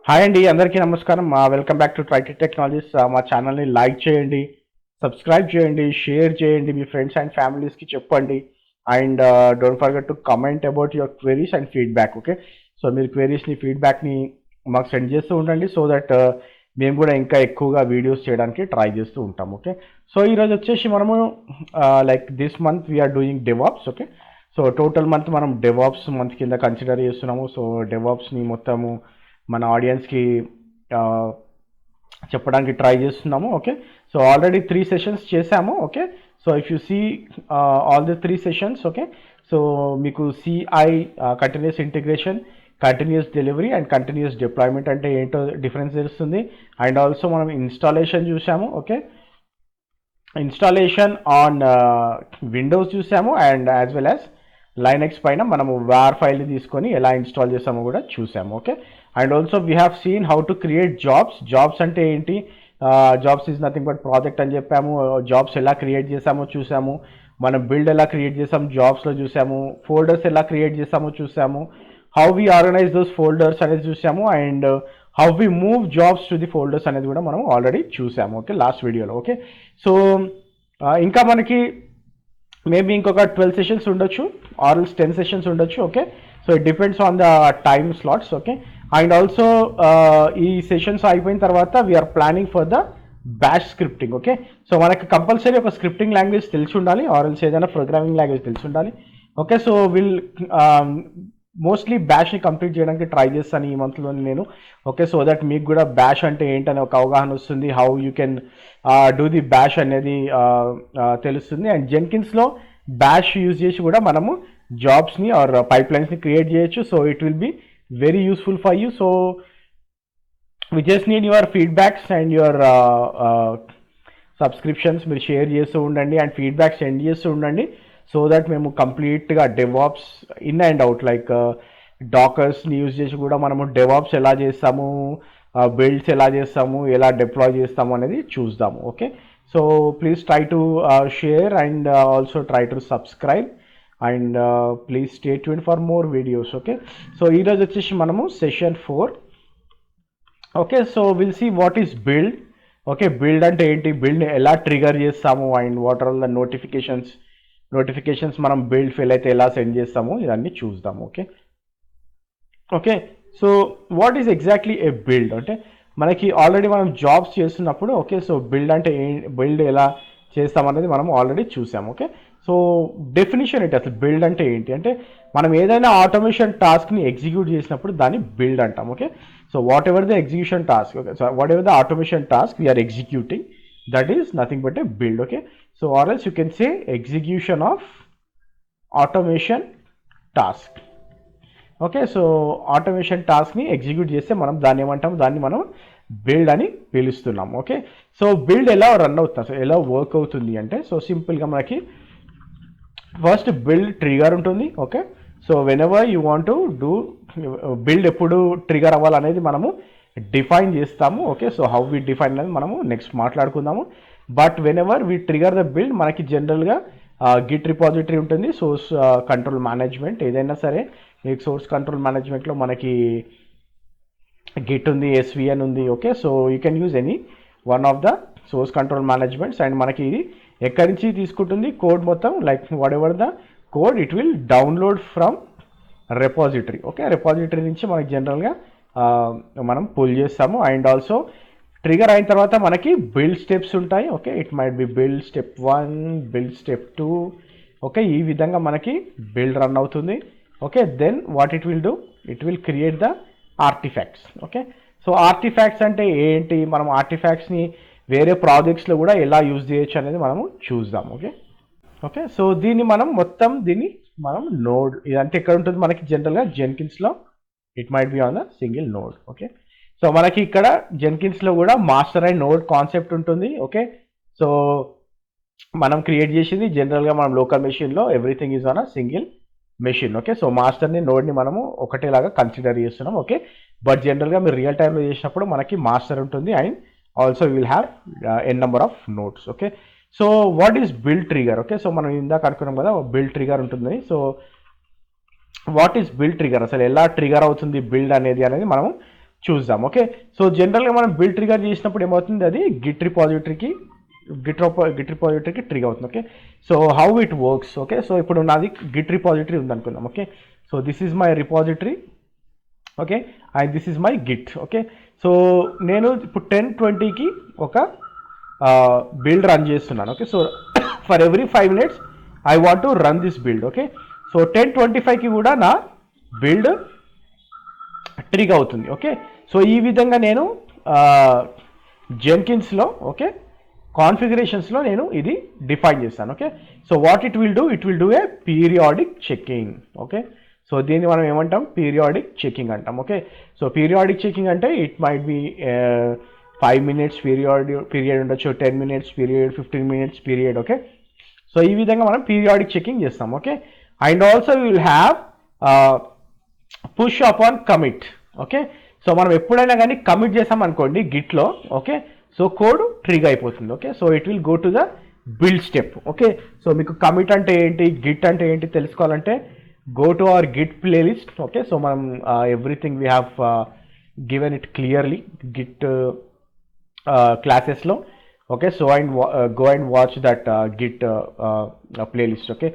Hi అండి, అందరికీ నమస్కారం. Welcome back to Tritech technologies. మా ఛానల్ని లైక్ చేయండి, సబ్స్క్రైబ్ చేయండి, షేర్ చేయండి, మీ ఫ్రెండ్స్ అండ్ ఫ్యామిలీస్కి చెప్పండి. And don't forget to comment about your queries and feedback. Okay, so మీరు క్వెరీస్ని, ఫీడ్బ్యాక్ని మాకు సెండ్ చేస్తూ ఉండండి, సో దట్ మేము కూడా ఇంకా ఎక్కువగా వీడియోస్ చేయడానికి ట్రై చేస్తూ ఉంటాం. ఓకే, సో ఈరోజు వచ్చేసి మనము like this month we're doing DevOps. Okay, so total month మనం డెవాప్స్ మంత్ కింద కన్సిడర్ చేస్తున్నాము. సో డెవాప్స్ని మొత్తము మన ఆడియన్స్కి చెప్పడానికి ట్రై చేస్తున్నాము. ఓకే, సో ఆల్రెడీ 3 సెషన్స్ చేశాము. Okay, so if you see all the 3 sessions, okay, so మీకు CI continuous integration, continuous delivery and continuous deployment అంటే ఏంటో డిఫరెన్స్ తెలుస్తుంది. అండ్ ఆల్సో మనం ఇన్స్టాలేషన్ చూసాము. ఓకే, ఇన్స్టాలేషన్ ఆన్ విండోస్ చూసాము and as well as Linux పైన మనము war ఫైల్ని తీసుకొని ఎలా ఇన్స్టాల్ చేసామో కూడా చూసాము. Okay, and also we have seen how to create jobs అంటే ఏంటి, jobs is nothing but project అని చెప్పాము. జాబ్స్ ఎలా క్రియేట్ చేసామో చూసాము, మనం బిల్డ్ ఎలా క్రియేట్ చేసాము జాబ్స్లో చూసాము, ఫోల్డర్స్ ఎలా క్రియేట్ చేసామో చూసాము, how we organise those folders అనేది చూసాము, and how we move jobs to the folders అనేది కూడా మనం ఆల్రెడీ చూసాము. ఓకే, లాస్ట్ వీడియోలో. ఓకే, సో ఇంకా మనకి మేబీ ఇంకొక 12 సెషన్స్ ఉండొచ్చు, ఆర్ఎల్స్ 10 సెషన్స్ ఉండొచ్చు. Okay, so it depends on the time slots. Okay, and also ఈ సెషన్స్ అయిపోయిన తర్వాత we are planning for the bash scripting. Okay, so మనకి కంపల్సరీ ఒక స్క్రిప్టింగ్ లాంగ్వేజ్ తెలిసి ఉండాలి, ఆర్ఎల్స్ ఏదైనా ప్రోగ్రామింగ్ లాంగ్వేజ్ తెలిసి ఉండాలి. ఓకే, సో మోస్ట్లీ బ్యాష్ని కంప్లీట్ చేయడానికి ట్రై చేస్తాను ఈ మంత్లో నేను. ఓకే, సో దట్ మీకు కూడా బ్యాష్ అంటే ఏంటనే ఒక అవగాహన వస్తుంది, how you can do the bash అనేది తెలుస్తుంది. అండ్ జెన్కిన్స్లో బ్యాష్ యూజ్ చేసి కూడా మనము జాబ్స్ని ఆర్ పైప్లైన్స్ని క్రియేట్ చేయొచ్చు. So it will be very useful for you. So we just need your feedbacks and your subscriptions మీరు షేర్ చేస్తూ ఉండండి అండ్ ఫీడ్బ్యాక్ సెండ్ చేస్తూ ఉండండి, సో దట్ మేము కంప్లీట్గా DevOps in and out like డాకర్స్ని యూజ్ చేసి కూడా మనము డెవాప్స్ ఎలా చేస్తాము, బిల్డ్స్ ఎలా చేస్తాము, ఎలా డిప్లాయ్ చేస్తాము అనేది చూద్దాము. Okay, so please try to share and also try to subscribe and please stay tune for more videos. Okay, so ఈరోజు వచ్చేసి మనము session 4. Okay, so will see what is build. Okay, build అంటే ఏంటి, బిల్డ్ని ఎలా ట్రిగర్ చేస్తాము and what are the notifications మనం build fail అయితే ఎలా సెండ్ చేస్తాము ఇవన్నీ చూద్దాము. Okay, okay, so what is exactly a build అంటే మనకి ఆల్రెడీ మనం జాబ్స్ చేస్తున్నప్పుడు. ఓకే, సో బిల్డ్ అంటే బిల్డ్ ఎలా చేస్తామనేది మనం ఆల్రెడీ చూసాము. ఓకే, సో డెఫినిషన్ ఏంటి, అసలు బిల్డ్ అంటే ఏంటి అంటే మనం ఏదైనా ఆటోమేషన్ టాస్క్ని ఎగ్జిక్యూట్ చేసినప్పుడు దాన్ని బిల్డ్ అంటాం. Okay, so whatever the execution task, okay, so whatever the automation task we're executing, that is nothing but a build. Okay, so or else you can say execution of automation task. Okay, so automation టాస్క్ని execute చేస్తే మనం దాన్ని ఏమంటాము, దాన్ని మనం build అని పిలుస్తున్నాం. Okay, so build ఎలా రన్ అవుతుంది, సో ఎలా వర్క్ అవుతుంది అంటే, సో సింపుల్గా మనకి ఫస్ట్ బిల్డ్ ట్రిగర్ ఉంటుంది. Okay, so whenever you want to do build ఎప్పుడు ట్రిగర్ అవ్వాలనేది మనము డిఫైన్ చేస్తాము. Okay, so how we define అనేది మనము నెక్స్ట్ మాట్లాడుకుందాము. But whenever we trigger the build మనకి జనరల్గా గిట్ రిపాజిటరీ ఉంటుంది, సోర్స్ కంట్రోల్ మేనేజ్మెంట్ ఏదైనా సరే. మీకు సోర్స్ కంట్రోల్ మేనేజ్మెంట్లో మనకి గిట్ ఉంది, ఎస్విఎన్ ఉంది. Okay, so you can use any one of the source control managements. And మనకి ఇది ఎక్కడి నుంచి తీసుకుంటుంది కోడ్ మొత్తం, like whatever the code it will download from repository. Okay, repository నుంచి మనకి జనరల్గా మనం పుల్ చేస్తాము. అండ్ ఆల్సో ట్రిగర్ అయిన తర్వాత మనకి బిల్డ్ స్టెప్స్ ఉంటాయి. Okay, it might be build step 1, build step 2. Okay, ఈ విధంగా మనకి బిల్డ్ రన్ అవుతుంది. Okay, then what it will do, it will create the artifacts. Okay, so artifacts అంటే ఏంటి, మనం ఆర్టిఫాక్ట్స్ని వేరే ప్రాజెక్ట్స్లో కూడా ఎలా యూజ్ చేయొచ్చు అనేది మనము చూద్దాం. ఓకే, ఓకే, సో దీన్ని మనం నోడ్ ఇదంతా ఎక్కడ ఉంటుంది మనకి జనరల్గా జెన్కిన్స్లో, it might be on the single node. Okay, so మనకి ఇక్కడ జెన్కిన్స్లో కూడా మాస్టర్ అండ్ నోడ్ కాన్సెప్ట్ ఉంటుంది. ఓకే, సో మనం క్రియేట్ చేసింది జనరల్గా మనం లోకల్ మెషిన్లో everything is on a single machine. Okay, so మాస్టర్ని నోడ్ని మనము ఒకటేలాగా కన్సిడర్ చేస్తున్నాం. ఓకే, బట్ జనరల్గా మీరు రియల్ టైంలో చేసినప్పుడు మనకి మాస్టర్ ఉంటుంది and also will have N number of nodes. Okay, so what is build trigger. Okay, so మనం ఇందాక అనుకున్నాం కదా బిల్డ్ ట్రిగర్ ఉంటుంది. So what is build trigger, అసలు ఎలా ట్రిగర్ అవుతుంది బిల్డ్ అనేది మనము చూద్దాం. ఓకే, సో జనరల్గా మనం బిల్డ్ ట్రిగర్ చేసినప్పుడు ఏమవుతుంది, అది గిట్ రిపాజిటరీకి ట్రిగర్ అవుతుంది. Okay, so how it works. Okay, so ఇప్పుడు నాది గిట్ రిపాజిటరీ ఉందనుకుందాం. Okay, so this is my repository. Okay, and this is my Git. Okay, so నేను ఇప్పుడు 10:20కి ఒక బిల్డ్ రన్ చేస్తున్నాను. Okay, so for every 5 minutes I want to run this build. Okay, so 10:25కి కూడా నా build trigger అవుతుంది. Okay, so ఈ విధంగా నేను జెన్కిన్స్లో ఓకే కాన్ఫిగరేషన్స్లో నేను ఇది డిఫైన్ చేస్తాను. Okay, so what it will do a periodic checking. Okay, so దీన్ని మనం ఏమంటాం, పీరియాడిక్ చెకింగ్ అంటాం. ఓకే, సో పీరియాడిక్ చెకింగ్ అంటే it might B 5 minutes period ఉండొచ్చు, 10 minutes period, 15 minutes period. Okay, so ఈ విధంగా మనం పీరియాడిక్ చెకింగ్ చేస్తాం. Okay, and also will have push up on commit. Okay, so మనం ఎప్పుడైనా కానీ కమిట్ చేసాం అనుకోండి గిట్లో. ఓకే, సో కోడ్ ట్రిగర్ అయిపోతుంది. Okay, so it will go to the build step. Okay, so మీకు కమిట్ అంటే ఏంటి, గిట్ అంటే ఏంటి తెలుసుకోవాలంటే go to our Git playlist. Okay, so మనం everything we have given it clearly Git క్లాసెస్లో. Okay, so and go and watch that Git playlist. Okay,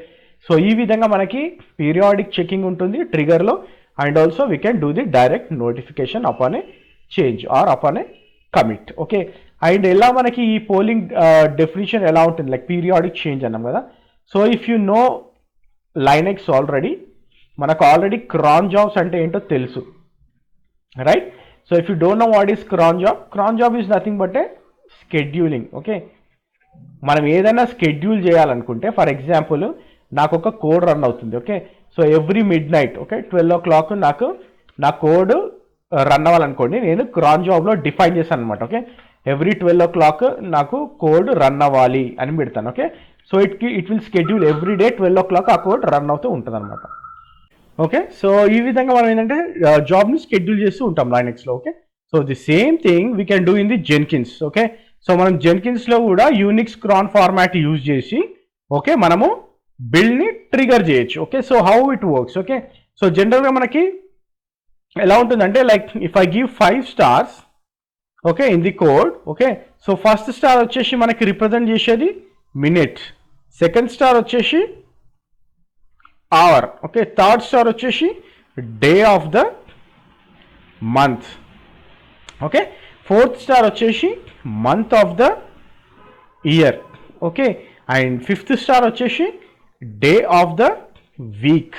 so ఈ విధంగా మనకి పీరియాడిక్ చెకింగ్ ఉంటుంది ట్రిగర్లో, and also we can do the direct notification upon a change or upon a commit. Okay, and ఎలా మనకి ఈ polling definition ఎలా ఉంటుంది, లైక్ పీరియాడిక్ చేంజ్ అన్నాం కదా. So if you know Linux already, మనకు ఆల్రెడీ క్రాన్ జాబ్స్ అంటే ఏంటో తెలుసు, right? So if you don't know what is cron job is nothing but a scheduling. Okay, మనం ఏదైనా స్కెడ్యూల్ చేయాలనుకుంటే, ఫర్ ఎగ్జాంపుల్ నాకు ఒక కోడ్ రన్ అవుతుంది. Okay, so every midnight okay 12 o'clock నాకు నా కోడ్ రన్ అవ్వాలనుకోండి, నేను క్రాన్ జాబ్లో డిఫైన్ చేశాను అనమాట. ఓకే, ఎవ్రీ 12 o'clock నాకు కోడ్ రన్ అవ్వాలి అని పెడతాను. Okay, so it will schedule every day 12 o'clock ఆ కోడ్ రన్ అవుతూ ఉంటుంది అనమాట. ఓకే, సో ఈ విధంగా మనం ఏంటంటే జాబ్ని షెడ్యూల్ చేస్తూ ఉంటాం లైనెక్స్లో. Okay, so the same thing we can do in the Jenkins. Okay, so మనం జెన్కిన్స్లో కూడా యూనిక్స్ క్రాన్ ఫార్మాట్ యూజ్ చేసి ఓకే మనము బిల్డ్ని ట్రిగర్ చేయొచ్చు. Okay, so how it works. Okay, so జనరల్గా మనకి ఎలా ఉంటుందంటే, like if I give 5 stars okay in the code. Okay, so first star వచ్చేసి మనకి రిప్రజెంట్ చేసేది మినిట్, సెకండ్ స్టార్ వచ్చేసి అవర్. ఓకే, థర్డ్ స్టార్ వచ్చేసి day of the month. Okay, fourth star వచ్చేసి month of the year. Okay, and fifth star వచ్చేసి day of the week.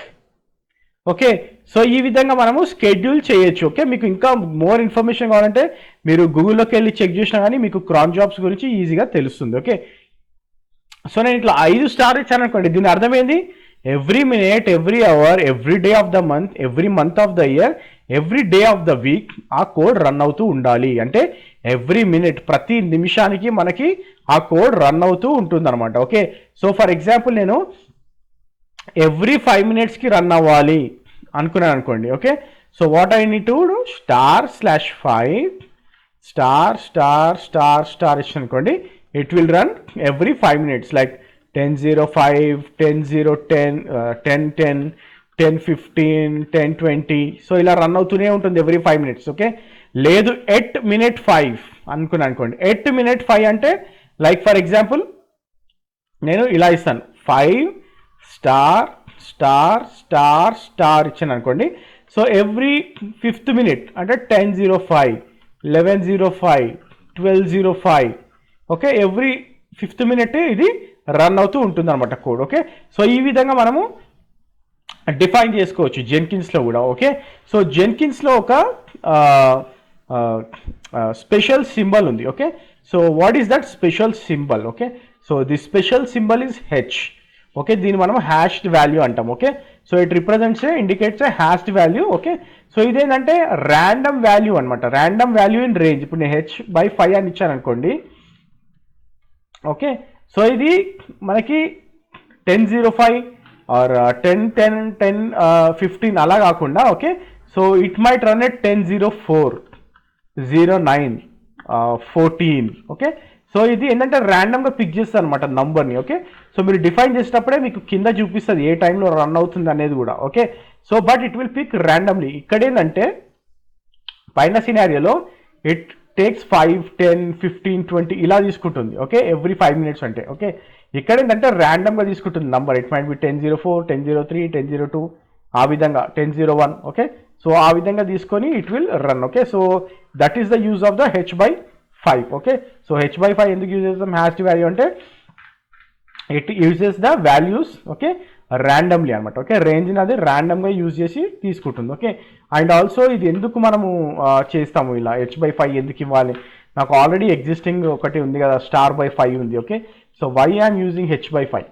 Okay, so ఈ విధంగా మనము స్కెడ్యూల్ చేయొచ్చు. ఓకే, మీకు ఇంకా మోర్ ఇన్ఫర్మేషన్ కావాలంటే మీరు గూగుల్లోకి వెళ్ళి చెక్ చేసినా కానీ మీకు క్రాన్ జాబ్స్ గురించి ఈజీగా తెలుస్తుంది. ఓకే, సో నేను ఇట్లా 5 స్టార్ ఇచ్చాను అనుకోండి, దీని అర్థమైంది every minute, every hour, every day of the month, every month of the year, every day of the week ఆ కోడ్ రన్ అవుతూ ఉండాలి. అంటే ఎవ్రీ మినిట్, ప్రతి నిమిషానికి మనకి ఆ కోడ్ రన్ అవుతూ ఉంటుంది అనమాట. ఓకే, సో ఫర్ ఎగ్జాంపుల్ నేను ఎవ్రీ 5 minutesకి రన్ అవ్వాలి అనుకున్నాను అనుకోండి. Okay, so what I need to do, */5 *** ఇచ్చి అనుకోండి, it will run every 5 minutes, like 10:05, 10:10, 10:10, 10:15, 10:20. So ఇలా రన్ అవుతూనే ఉంటుంది ఎవ్రీ 5 minutes. ఓకే, లేదు ఎట్ minute 5 అనుకున్నాను అనుకోండి, ఎట్ minute 5 అంటే లైక్ ఫర్ ఎగ్జాంపుల్ నేను ఇలా ఇస్తాను, 5 *** ఇచ్చాను అనుకోండి. సో ఎవ్రీ 5th minute అంటే 10:05, 11:05, 12:05. ఓకే, ఎవ్రీ 5th minute ఇది రన్ అవుతూ ఉంటుంది అనమాట కోడ్. ఓకే, సో ఈ విధంగా మనము డిఫైన్ చేసుకోవచ్చు జెన్కిన్స్లో కూడా. ఓకే, సో జెన్కిన్స్లో ఒక స్పెషల్ సింబల్ ఉంది. Okay, so what is that special symbol? Okay, so the special symbol is H. Okay, దీన్ని మనం హ్యాష్డ్ వాల్యూ అంటాం. Okay, so it represents indicates hashed value. Okay, so ఇదేంటంటే random value అనమాట, random value in range. ఇప్పుడు నేను h/5 అని ఇచ్చాను అనుకోండి. ఓకే, సో ఇది మనకి 10:05 ఆర్ 10:10, 10:15 అలా కాకుండా. Okay, so it might run at 10:04, 09, 14. Okay, so ఇది ఏంటంటే ర్యాండమ్గా పిక్ చేస్తుంది అనమాట నంబర్ని. ఓకే, సో మీరు డిఫైన్ చేసేటప్పుడే మీకు కింద చూపిస్తుంది ఏ టైంలో రన్ అవుతుంది అనేది కూడా. Okay, so but it will pick randomly. ఇక్కడ ఏంటంటే పైన సినారియోలో ఇట్ టేక్స్ 5, 10, 15, 20 ఇలా తీసుకుంటుంది. ఓకే, ఎవ్రీ 5 minutes అంటే. ఓకే, ఇక్కడ ఏంటంటే ర్యాండమ్గా తీసుకుంటుంది నంబర్. ఇట్ మైట్ బి 1004, 1003, 1002 ఆ విధంగా 1001. ఓకే, సో ఆ విధంగా తీసుకొని it will run. Okay, so that is the use of the h/5. Okay, so h/5 ఎందుకు యూజ్ చేస్తాం హ్యాష్ వాల్యూ అంటే it uses the values okay randomly అనమాట. ఓకే, రేంజ్ని అది ర్యాండమ్గా యూజ్ చేసి తీసుకుంటుంది. ఓకే, అండ్ ఆల్సో ఇది ఎందుకు మనము చేస్తాము ఇలా h/5 ఎందుకు ఇవ్వాలి? నాకు ఆల్రెడీ ఎగ్జిస్టింగ్ ఒకటి ఉంది కదా, star/5 ఉంది. Okay, so why I'm using h/5?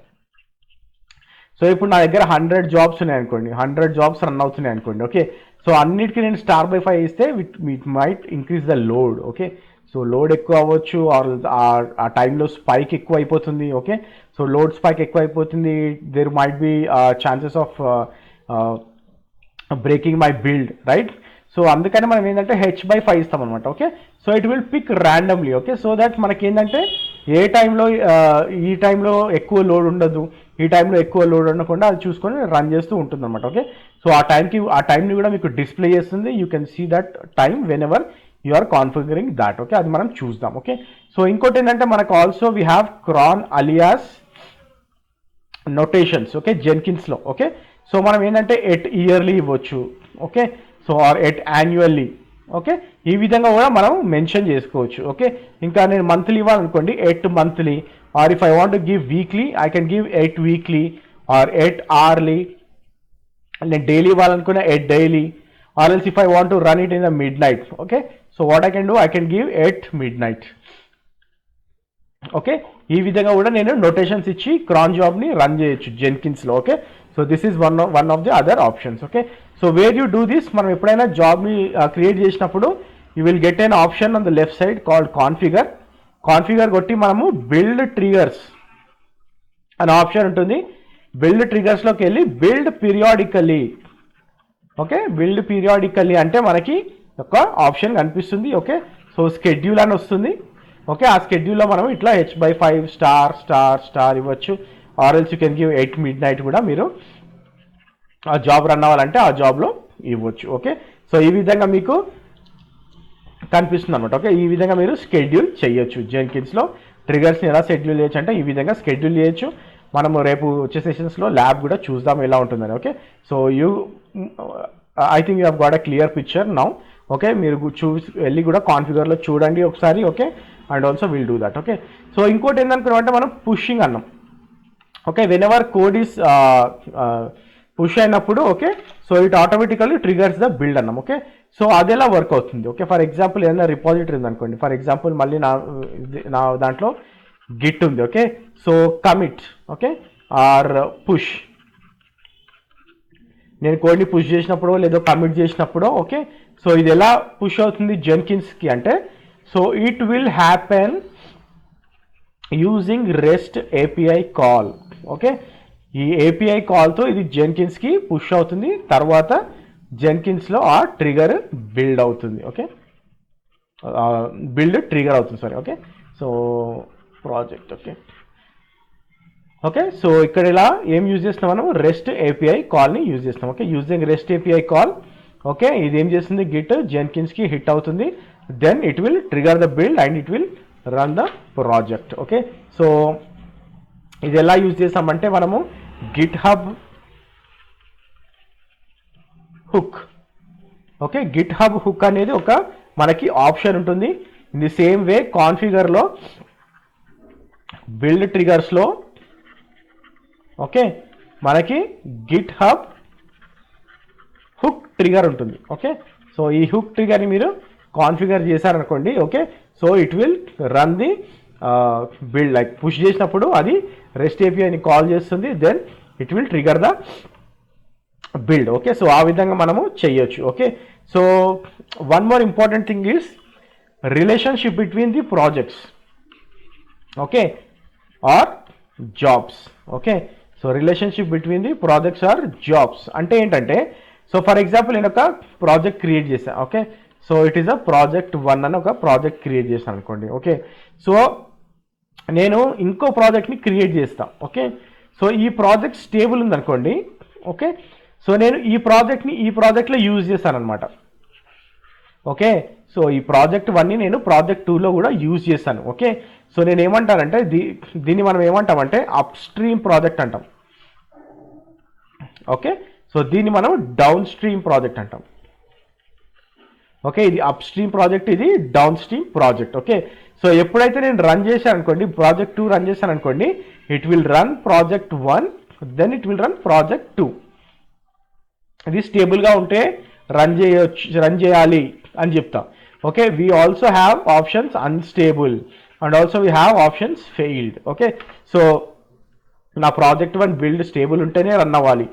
So ఇప్పుడు నా దగ్గర 100 జాబ్స్ ఉన్నాయి అనుకోండి, 100 జాబ్స్ రన్ అవుతున్నాయి అనుకోండి. ఓకే, సో అన్నిటికీ నేను star/5 ఇస్తే it might increase the load. Okay, so load ఎక్కువ అవ్వచ్చు, ఆ టైంలో స్పైక్ ఎక్కువ అయిపోతుంది. ఓకే, సో లోడ్ స్పైక్ ఎక్కువ అయిపోతుంది. There might be chances of breaking my build, right? So అందుకని మనం ఏంటంటే h/5 ఇస్తాం అనమాట. Okay, so it will pick randomly. Okay, so that మనకి ఏంటంటే ఏ టైంలో ఈ టైంలో ఎక్కువ లోడ్ ఉండదు, ఈ టైంలో ఎక్కువ లోడ్ ఉండకుండా అది చూసుకొని రన్ చేస్తూ ఉంటుంది అనమాట. ఓకే, సో ఆ టైంని కూడా మీకు డిస్ప్లే చేస్తుంది. You can see that time whenever you are configuring that. Okay, అది మనం చూద్దాం. ఓకే, సో ఇంకోటి ఏంటంటే మనకు also we have cron alias notations. Okay, జెన్కిన్స్లో. ఓకే, సో మనం ఏంటంటే ఎట్ ఇయర్లీ ఇవ్వచ్చు. Okay, so or at annually. Okay, ఈ విధంగా కూడా మనం మెన్షన్ చేసుకోవచ్చు. ఓకే, ఇంకా నేను మంత్లీ ఇవ్వాలనుకోండి, at monthly, or if I want to give weekly I can give at weekly or at hourly. నేను డైలీ ఇవ్వాలనుకున్న at daily, or else if I want to run it in the midnight. Okay, so what I can do, I can give at midnight. Okay, ఈ విధంగా కూడా నేను notations ఇచ్చి క్రాన్ జాబ్ని run చేయొచ్చు జెన్కిన్స్లో. Okay, so this is one of the other options. Okay, so where you do this, మనం ఎప్పుడైనా జాబ్ని క్రియేట్ చేసినప్పుడు you will get an option on the left side called configure. Configure కొట్టి మనము బిల్డ్ ట్రిగర్స్ అనే option ఉంటుంది. Build ట్రిగర్స్లోకి వెళ్ళి build periodically. Okay, build periodically అంటే మనకి ఒక ఆప్షన్ కనిపిస్తుంది. ఓకే, సో స్కెడ్యూల్ అని వస్తుంది. ఓకే, ఆ స్కెడ్యూల్లో మనం ఇట్లా h/5 స్టార్ స్టార్ స్టార్ ఇవ్వచ్చు. Are else you can give 8 midnight కూడా మీరు ఆ జాబ్ రన్ అవ్వాలంటే ఆ జాబ్లో ఇవ్వచ్చు. ఓకే, సో ఈ విధంగా మీకు కనిపిస్తుంది అనమాట. ఓకే, ఈ విధంగా మీరు షెడ్యూల్ చేయొచ్చు. జెన్కిన్స్లో ట్రిగర్స్ని ఎలా షెడ్యూల్ చేయొచ్చు అంటే ఈ విధంగా షెడ్యూల్ చేయొచ్చు. మనము రేపు వచ్చే సెషన్స్లో ల్యాబ్ కూడా చూద్దాం ఎలా ఉంటుందని. Okay, so I think you have got a clear picture now. Okay, మీరు వెళ్ళి కూడా కాన్ఫిగర్లో చూడండి ఒకసారి. Okay, and also will do that. Okay, so ఇంకోటి ఏంటనుకున్నామంటే మనం పుషింగ్ అన్నాం. Okay, whenever code is push అయినప్పుడు okay, so it automatically triggers the build అన్నాం. ఓకే, సో అది ఎలా వర్క్ అవుతుంది? ఓకే, ఫర్ ఎగ్జాంపుల్ ఏదైనా రిపాజిటరీ ఉందనుకోండి. ఫర్ ఎగ్జాంపుల్ మళ్ళీ నా దాంట్లో గిట్ ఉంది. Okay, so commit okay or push, నేను కోడ్ని పుష్ చేసినప్పుడు లేదో కమిట్ చేసినప్పుడు ఓకే, సో ఇది ఎలా పుష్ అవుతుంది జెన్కిన్స్కి అంటే, so it will happen using rest API call. Okay, ఈ ఏపీఐ కాల్తో ఇది జెన్కిన్స్కి పుష్ అవుతుంది. తర్వాత జెన్కిన్స్లో ఆ ట్రిగర్ బిల్డ్ అవుతుంది. ఓకే, బిల్డ్ ట్రిగర్ అవుతుంది sorry. Okay, so project okay okay, so ఇక్కడ ఇలా ఏం యూజ్ చేస్తాం మనం, రెస్ట్ ఏపీఐ కాల్ని యూజ్ చేస్తాం. Okay, using rest API call. Okay, ఇది ఏం చేస్తుంది, గిట్ జెన్కిన్స్కి హిట్ అవుతుంది. Then it will trigger the build and it will run the project. Okay, so ఇది ఎలా యూజ్ చేస్తామంటే మనము GitHub hook. Okay, GitHub hook అనేది ఒక మనకి ఆప్షన్ ఉంటుంది. ఇన్ ది సేమ్ వే కాన్ఫిగర్లో బిల్డ్ ట్రిగర్స్లో ఓకే మనకి గిట్ హబ్ హుక్ ట్రిగర్ ఉంటుంది. ఓకే, సో ఈ హుక్ ట్రిగర్ని మీరు కాన్ఫిగర్ చేశారనుకోండి. Okay, so it will run the build, like push చేసినప్పుడు అది రెస్ట్ ఏపీఐని కాల్ చేస్తుంది. Then it will trigger the build. Okay, so ఆ విధంగా మనము చేయొచ్చు. Okay, so one more important thing is relationship between the projects okay or jobs. Okay, so relationship between the projects or jobs అంటే ఏంటంటే, so for example నేను ఒక project create చేశాను. Okay, so it is a project 1 అని ఒక project create చేశాను అనుకోండి. Okay, so నేను ఇంకో ప్రాజెక్ట్ని క్రియేట్ చేస్తాను. ఓకే, సో ఈ ప్రాజెక్ట్ స్టేబుల్ ఉందనుకోండి. ఓకే, సో నేను ఈ ప్రాజెక్ట్ని ఈ ప్రాజెక్ట్లో యూజ్ చేస్తాను అనమాట. ఓకే, సో ఈ ప్రాజెక్ట్ 1ని నేను ప్రాజెక్ట్ 2లో కూడా యూజ్ చేస్తాను. ఓకే, సో నేను ఏమంటానంటే దీన్ని మనం ఏమంటామంటే అప్ స్ట్రీమ్ ప్రాజెక్ట్ అంటాం. ఓకే, సో దీన్ని మనం డౌన్ స్ట్రీమ్ ప్రాజెక్ట్ అంటాం. ఓకే, ఇది అప్ స్ట్రీమ్ ప్రాజెక్ట్, ఇది down stream project. Okay, so ఎప్పుడైతే నేను రన్ చేశాను అనుకోండి, ప్రాజెక్ట్ 2 రన్ చేశాను అనుకోండి, it will run project 1, then it will run project 2. ఇది స్టేబుల్గా ఉంటే రన్ చేయాలి అని చెప్తా. Okay, we also have options unstable and also we have options failed. Okay, so నా ప్రాజెక్ట్ 1 బిల్డ్ స్టేబుల్ ఉంటేనే రన్ అవ్వాలి,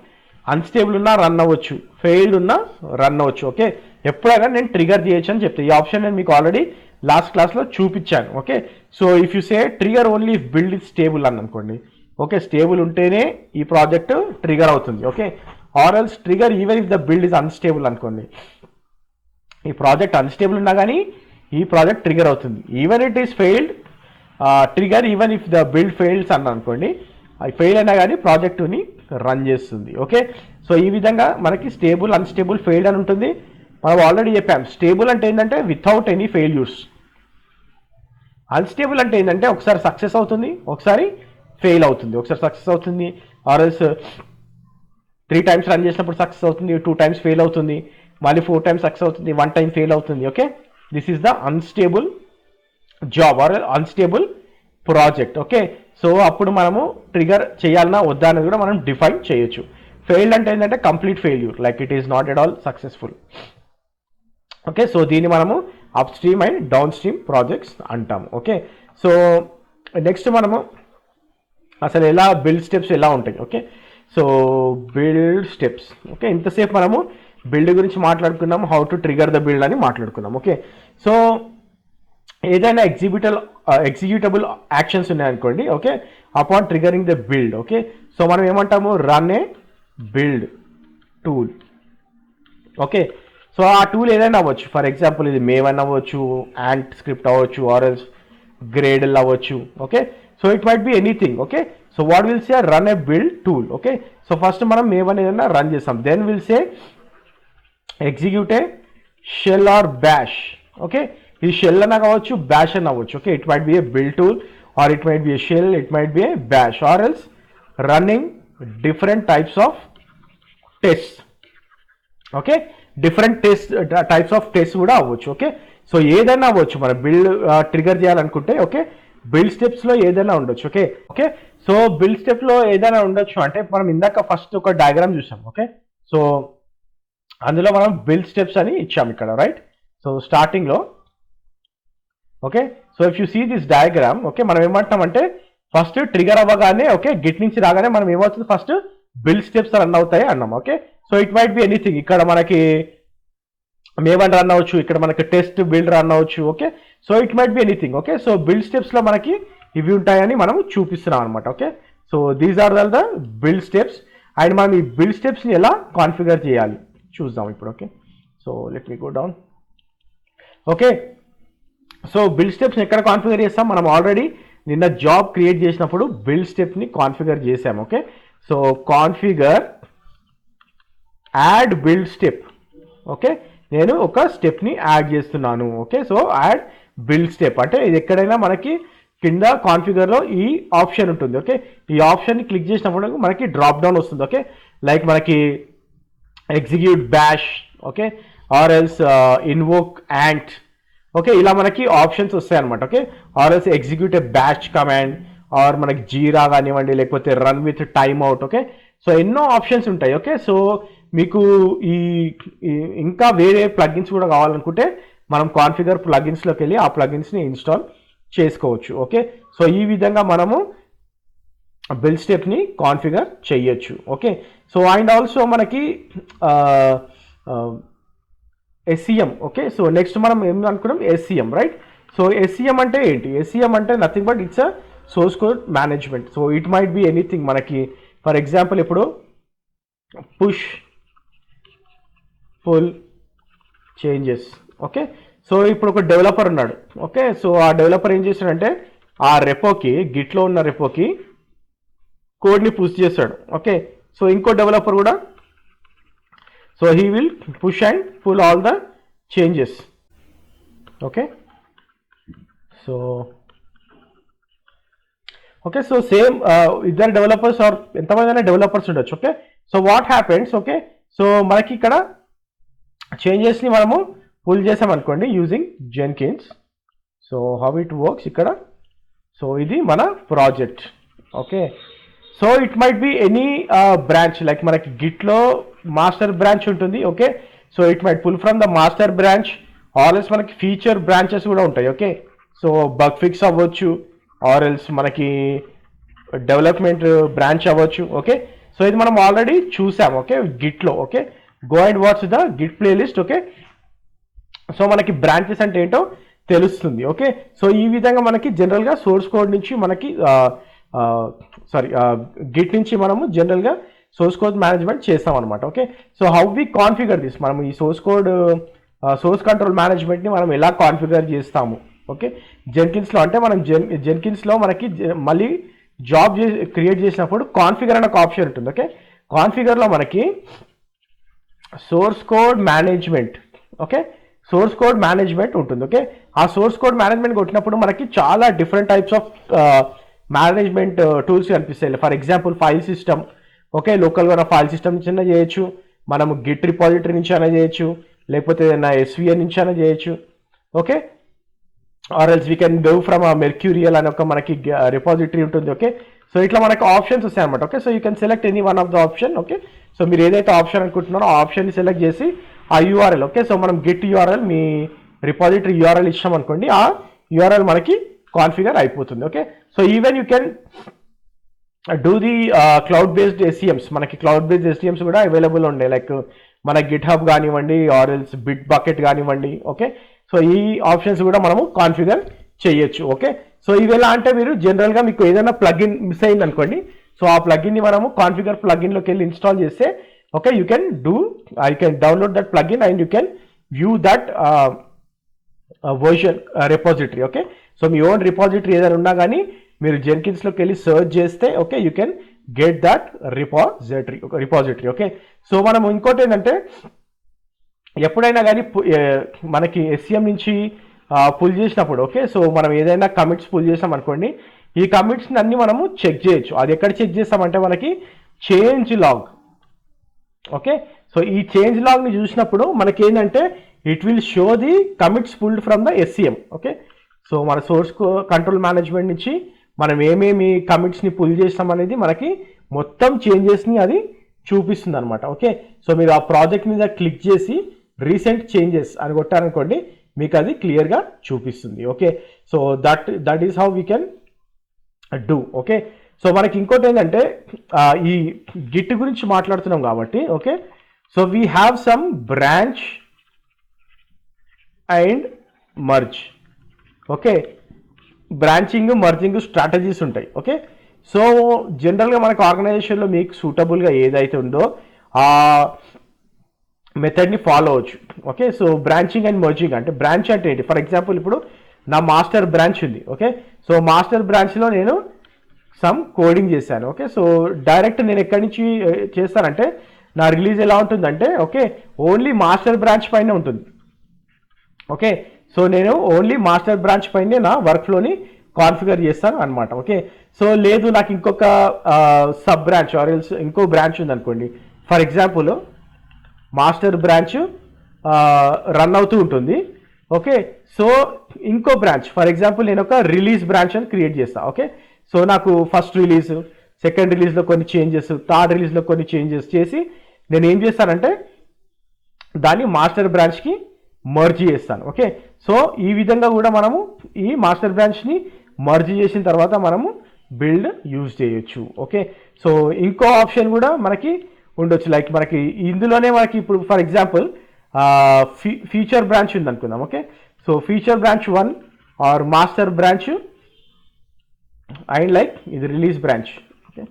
అన్స్టేబుల్ ఉన్నా రన్ అవ్వచ్చు, ఫెయిల్డ్ ఉన్నా రన్ అవ్వచ్చు. ఓకే, ఎప్పుడైనా నేను ట్రిగర్ చేయొచ్చు అని చెప్తాను. ఈ ఆప్షన్ నేను మీకు ఆల్రెడీ లాస్ట్ క్లాస్లో చూపించాను. Okay, so if you say trigger only if build is stable అని అనుకోండి. ఓకే, స్టేబుల్ ఉంటేనే ఈ ప్రాజెక్ట్ ట్రిగర్ అవుతుంది. Okay, or else trigger even if the build is unstable అనుకోండి. ఈ ప్రాజెక్ట్ అన్స్టేబుల్ ఉన్నా కానీ ఈ ప్రాజెక్ట్ ట్రిగర్ అవుతుంది. Even it is failed trigger even if the build fails అని అనుకోండి, అది ఫెయిల్ అయినా కానీ ప్రాజెక్టుని రన్ చేస్తుంది. ఓకే, సో ఈ విధంగా మనకి స్టేబుల్, అన్స్టేబుల్, ఫెయిల్డ్ అని ఉంటుంది. మనం ఆల్రెడీ చెప్పాం. స్టేబుల్ అంటే ఏంటంటే వితౌట్ ఎనీ ఫెయిల్యూర్స్. అన్స్టేబుల్ అంటే ఏంటంటే ఒకసారి సక్సెస్ అవుతుంది, ఒకసారి ఫెయిల్ అవుతుంది. ఒకసారి సక్సెస్ అవుతుంది, ఆర్ఎల్స్ 3 times రన్ చేసినప్పుడు సక్సెస్ అవుతుంది, 2 times ఫెయిల్ అవుతుంది, మళ్ళీ 4 times సక్సెస్ అవుతుంది, 1 time ఫెయిల్ అవుతుంది. Okay, this is the unstable job or unstable project. Okay, so అప్పుడు మనము ట్రిగర్ చేయాలన్నా వద్దా అనేది కూడా మనం డిఫైన్ చేయొచ్చు. ఫెయిల్డ్ అంటే ఏంటంటే complete failure, like it is not at all successful. Okay, so దీన్ని మనము up stream and down stream projects అంటాము. ఓకే, సో నెక్స్ట్ మనము అసలు ఎలా బిల్డ్ స్టెప్స్ ఎలా ఉంటాయి. Okay, so build steps. Okay, ఇంతసేపు మనము బిల్డ్ గురించి మాట్లాడుకున్నాము, how to trigger the build అని మాట్లాడుకున్నాం. ఓకే, సో ఏదైనా ఎగ్జిక్యూటబుల్ యాక్షన్స్ ఉన్నాయనుకోండి. Okay, upon triggering the build. Okay, so మనం ఏమంటాము, run a build tool. Okay, so ఆ టూల్ ఏదైనా అవ్వచ్చు. ఫర్ ఎగ్జాంపుల్ ఇది మేవన్ అవ్వచ్చు, యాంట్ స్క్రిప్ట్ అవ్వచ్చు, ఆర్ఎల్స్ గ్రేడల్ అవ్వచ్చు. Okay, so it might be anything. Okay, so what will say run a build tool. Okay, so first మనం Maven ఏదైనా run చేస్తాం, then will say execute a shell or bash. Okay, ఈ shell అన్న కావచ్చు, bash అన్న అవ్వచ్చు. Okay, it might be a build tool or it might be a shell, it might be a bash, or else running different types of test. Okay, different types of test కూడా అవ్వచ్చు. Okay, so ఏదైనా అవ్వచ్చు. మనం build trigger చేయాలనుకుంటే okay, build స్టెప్స్లో ఏదైనా ఉండొచ్చు. Okay, okay, so build స్టెప్లో ఏదైనా ఉండొచ్చు అంటే మనం ఇందాక ఫస్ట్ ఒక డయాగ్రామ్ చూసాం. ఓకే, సో అందులో మనం బిల్డ్ స్టెప్స్ అని ఇచ్చాం ఇక్కడ, రైట్. సో స్టార్టింగ్లో okay, so if you see this diagram, okay, మనం ఏమంటామంటే ఫస్ట్ ట్రిగర్ అవ్వగానే ఓకే, గిట్ నుంచి రాగానే మనం ఏమవుతుంది, ఫస్ట్ బిల్డ్ స్టెప్స్ రన్ అవుతాయి అన్నాం. Okay, so it might be anything. ఇక్కడ మనకి మేవన్ రన్ అవ్వచ్చు, ఇక్కడ మనకి టెస్ట్ బిల్డ్ రన్ అవ్వచ్చు. Okay, so it might be anything. Okay, so build స్టెప్స్లో మనకి ఇవి ఉంటాయని మనం చూపిస్తున్నాం అనమాట. Okay, so these are the build steps. And మనం ఈ బిల్డ్ స్టెప్స్ని ఎలా కాన్ఫిగర్ చేయాలి చూద్దాం ఇప్పుడు. Okay, so let me go down. Okay, so build స్టెప్స్ని ఎక్కడ కాన్ఫిగర్ చేస్తాం, మనం ఆల్రెడీ నిన్న జాబ్ క్రియేట్ చేసినప్పుడు బిల్డ్ స్టెప్ని కాన్ఫిగర్ చేసాం. Okay, so configure add build step. Okay, నేను ఒక స్టెప్ని యాడ్ చేస్తున్నాను. Okay, so add build step అంటే ఇది ఎక్కడైనా మనకి కింద కాన్ఫిగర్లో ఈ ఆప్షన్ ఉంటుంది. ఓకే, ఈ ఆప్షన్ని క్లిక్ చేసినప్పుడు మనకి డ్రాప్ డౌన్ వస్తుంది. ఓకే, లైక్ మనకి execute bash, okay, or else invoke ant. Okay, ఇలా మనకి ఆప్షన్స్ వస్తాయి అనమాట. Okay, or else execute a batch command, or మనకి జీరా కానివ్వండి, లేకపోతే run with time out. Okay, so ఎన్నో ఆప్షన్స్ ఉంటాయి. ఓకే, సో మీకు ఈ ఇంకా వేరే ప్లగిన్స్ కూడా కావాలనుకుంటే మనం కాన్ఫిగర్ ప్లగిన్స్లోకి వెళ్ళి ఆ ప్లగిన్స్ని ఇన్స్టాల్ చేసుకోవచ్చు. ఓకే, సో ఈ విధంగా మనము బిల్డ్ స్టెప్ని కాన్ఫిగర్ చేయొచ్చు. ఓకే, సో అండ్ ఆల్సో మనకి ఎస్సిఎం. ఓకే, సో నెక్స్ట్ మనం ఏం అనుకున్నాం, ఎస్సిఎం, రైట్. సో ఎస్సిఎం అంటే ఏంటి, ఎస్సిఎం అంటే nothing but it's a source code management. So it might be anything. మనకి ఫర్ ఎగ్జాంపుల్ ఇప్పుడు push pull changes. Okay, so ఇప్పుడు ఒక డెవలపర్ ఉన్నాడు. ఓకే, సో ఆ డెవలపర్ ఏం చేస్తాడంటే ఆ రెపోకి, గిట్లో ఉన్న రెపోకి కోడ్ని పుష్ చేస్తాడు. ఓకే, సో ఇంకో డెవలపర్ కూడా, so he will push and pull all the changes. Okay so okay so same ఇద్దరు డెవలపర్స్ ఆర్ ఎంతమంది డెవలపర్స్ ఉండొచ్చు. Okay so what happens, okay so మనకి ఇక్కడ చేంజెస్ని మనము పుల్ చేసామనుకోండి using Jenkins. So how it works ఇక్కడ, సో ఇది మన project. Okay so it might be any branch, like మనకి గిట్లో మాస్టర్ బ్రాంచ్ ఉంటుంది. Okay so it might pull from the master branch ఆర్ఎల్స్ మనకి ఫీచర్ బ్రాంచెస్ కూడా ఉంటాయి. ఓకే సో బగ్ ఫిక్స్ అవ్వచ్చు ఆర్ఎల్స్ మనకి డెవలప్మెంట్ బ్రాంచ్ అవ్వచ్చు. ఓకే సో ఇది మనం ఆల్రెడీ చూసాం. ఓకే గిట్లో. Okay go and watch the Git playlist. Okay so మనకి బ్రాంచెస్ అంటే ఏంటో తెలుస్తుంది. ఓకే సో ఈ విధంగా మనకి జనరల్గా సోర్స్ కోడ్ నుంచి మనకి గిట్ నుంచి మనము జనరల్గా సోర్స్ కోడ్ మేనేజ్మెంట్ చేస్తాం అనమాట. Okay so how we configure this, మనం ఈ సోర్స్ కోడ్ సోర్స్ కంట్రోల్ మేనేజ్మెంట్ని మనం ఎలా కాన్ఫిగర్ చేస్తాము. ఓకే జెన్కిన్స్లో అంటే మనం జెన్కిన్స్లో మనకి మళ్ళీ జాబ్ క్రియేట్ చేసినప్పుడు కాన్ఫిగర్ అనే ఒక ఆప్షన్ ఉంటుంది. ఓకే కాన్ఫిగర్లో మనకి source code management, okay source code management ఉంటుంది. ఓకే ఆ సోర్స్ కోడ్ మేనేజ్మెంట్ కొట్టినప్పుడు మనకి చాలా different types of management tools కనిపిస్తాయి. For example file system. Okay లోకల్గా ఉన్న ఫైల్ సిస్టమ్ నుంచి అయినా చేయొచ్చు, మనము గిట్ రిపాజిటరీ నుంచి అయినా చేయొచ్చు, లేకపోతే నా ఎస్విఎన్ నుంచి అయినా చేయొచ్చు. Okay or else we can go from Mercurial అని ఒక మనకి రిపాజిటరీ ఉంటుంది. ఓకే సో ఇట్లా మనకి ఆప్షన్స్ వస్తాయి అనమాట. Okay so you can select any one of the option. Okay so మీరు ఏదైతే ఆప్షన్ అనుకుంటున్నారో ఆ ఆప్షన్ని సెలెక్ట్ చేసి ఆ యూఆర్ఎల్, ఓకే సో మనం గిట్ యూఆర్ఎల్ మీ రిపాజిటరీ యూఆర్ఎల్ ఇచ్చాం అనుకోండి, ఆ యూఆర్ఎల్ మనకి కాన్ఫిగర్ అయిపోతుంది. Okay so even you can do the cloud based SCMs, మనకి క్లౌడ్ బేస్డ్ ఎస్ఈఎమ్స్ కూడా అవైలబుల్ ఉండే, లైక్ మన గిట్ హబ్ కానివ్వండి ఆర్ఎల్స్ బిట్ బకెట్ కానివ్వండి. ఓకే సో ఈ ఆప్షన్స్ కూడా మనము కాన్ఫిగర్ చేయొచ్చు. ఓకే సో ఇవి ఎలా అంటే మీరు జనరల్గా మీకు ఏదైనా ప్లగిన్ మిస్ అయింది అనుకోండి, సో ఆ ప్లగిన్ని మనము కాన్ఫిగర్ ప్లగిన్లోకి వెళ్ళి ఇన్స్టాల్ చేస్తే okay you can download that plugin and you can view that version repository. Okay so me own repository ఏదైనా ఉన్నా కానీ మీరు జెన్కిన్స్లోకి వెళ్ళి సర్చ్ చేస్తే okay you can get that repository. Okay so మనం ఇంకోటి ఏంటంటే ఎప్పుడైనా కానీ మనకి ఎస్సిఎం నుంచి పుల్ చేసినప్పుడు, ఓకే సో మనం ఏదైనా కమిట్స్ పుల్ చేసాం అనుకోండి, ఈ కమిట్స్ని అన్ని మనము చెక్ చేయొచ్చు. అది ఎక్కడ చెక్ చేస్తామంటే మనకి చేంజ్ లాగ్. ఓకే సో ఈ చేంజ్ లాగ్ని చూసినప్పుడు మనకి ఏంటంటే it will show the commits pulled from the SCM. Okay so మన సోర్స్ కంట్రోల్ మేనేజ్మెంట్ నుంచి మనం ఏమేమి కమిట్స్ని పుల్ చేస్తాం అనేది మనకి మొత్తం చేంజెస్ని అది చూపిస్తుంది అనమాట. ఓకే సో మీరు ఆ ప్రాజెక్ట్ మీద క్లిక్ చేసి రీసెంట్ చేంజెస్ అని కొట్టారనుకోండి, మీకు అది క్లియర్గా చూపిస్తుంది. Okay so that is how we can do. Okay so మనకి ఇంకోటి ఏంటంటే ఈ గిట్ గురించి మాట్లాడుతున్నాం కాబట్టి, okay so we have some branch and merge. Okay branching merging strategies ఉంటాయి. ఓకే సో జనరల్గా మనకు ఆర్గనైజేషన్లో మీకు సూటబుల్గా ఏదైతే ఉందో ఆ మెథడ్ని ఫాలో అవచ్చు. Okay so branching and merging అంటే బ్రాంచ్ అంటే ఏంటి, ఫర్ ఎగ్జాంపుల్ ఇప్పుడు నా మాస్టర్ బ్రాంచ్ ఉంది. ఓకే సో మాస్టర్ బ్రాంచ్లో నేను సమ్ కోడింగ్ చేశాను. ఓకే సో డైరెక్ట్ నేను ఎక్కడి నుంచి చేస్తానంటే నా రిలీజ్ ఎలా ఉంటుందంటే ఓకే ఓన్లీ మాస్టర్ బ్రాంచ్ పైన ఉంటుంది. ఓకే సో నేను ఓన్లీ మాస్టర్ బ్రాంచ్ పైనే నా వర్క్ ఫ్లోని కాన్ఫిగర్ చేస్తాను అనమాట. ఓకే సో లేదు నాకు ఇంకొక సబ్ బ్రాంచ్ ఆర్ ఎల్స్ ఇంకో బ్రాంచ్ ఉంది అనుకోండి, for example master branch run అవుతూ ఉంటుంది. ఓకే సో ఇంకో బ్రాంచ్ ఫర్ ఎగ్జాంపుల్ నేను ఒక రిలీజ్ బ్రాంచ్ అని క్రియేట్ చేస్తాను. ఓకే సో నాకు ఫస్ట్ రిలీజ్, సెకండ్ రిలీజ్లో కొన్ని చేంజెస్, థర్డ్ రిలీజ్లో కొన్ని చేంజెస్ చేసి నేను ఏం చేస్తానంటే దాన్ని మాస్టర్ బ్రాంచ్కి మర్జ్ చేస్తాను. ఓకే సో ఈ విధంగా కూడా మనము ఈ మాస్టర్ బ్రాంచ్ని మర్జ్ చేసిన తర్వాత మనము బిల్డ్ యూజ్ చేయొచ్చు. ఓకే సో ఇంకో ఆప్షన్ కూడా మనకి ఉండొచ్చు, లైక్ మనకి ఇందులోనే మనకి ఇప్పుడు ఫర్ ఎగ్జాంపుల్ ఫీచర్ బ్రాంచ్ ఉంది అనుకుందాం. Okay so feature branch 1 or master branch and like ఇది release branch. Okay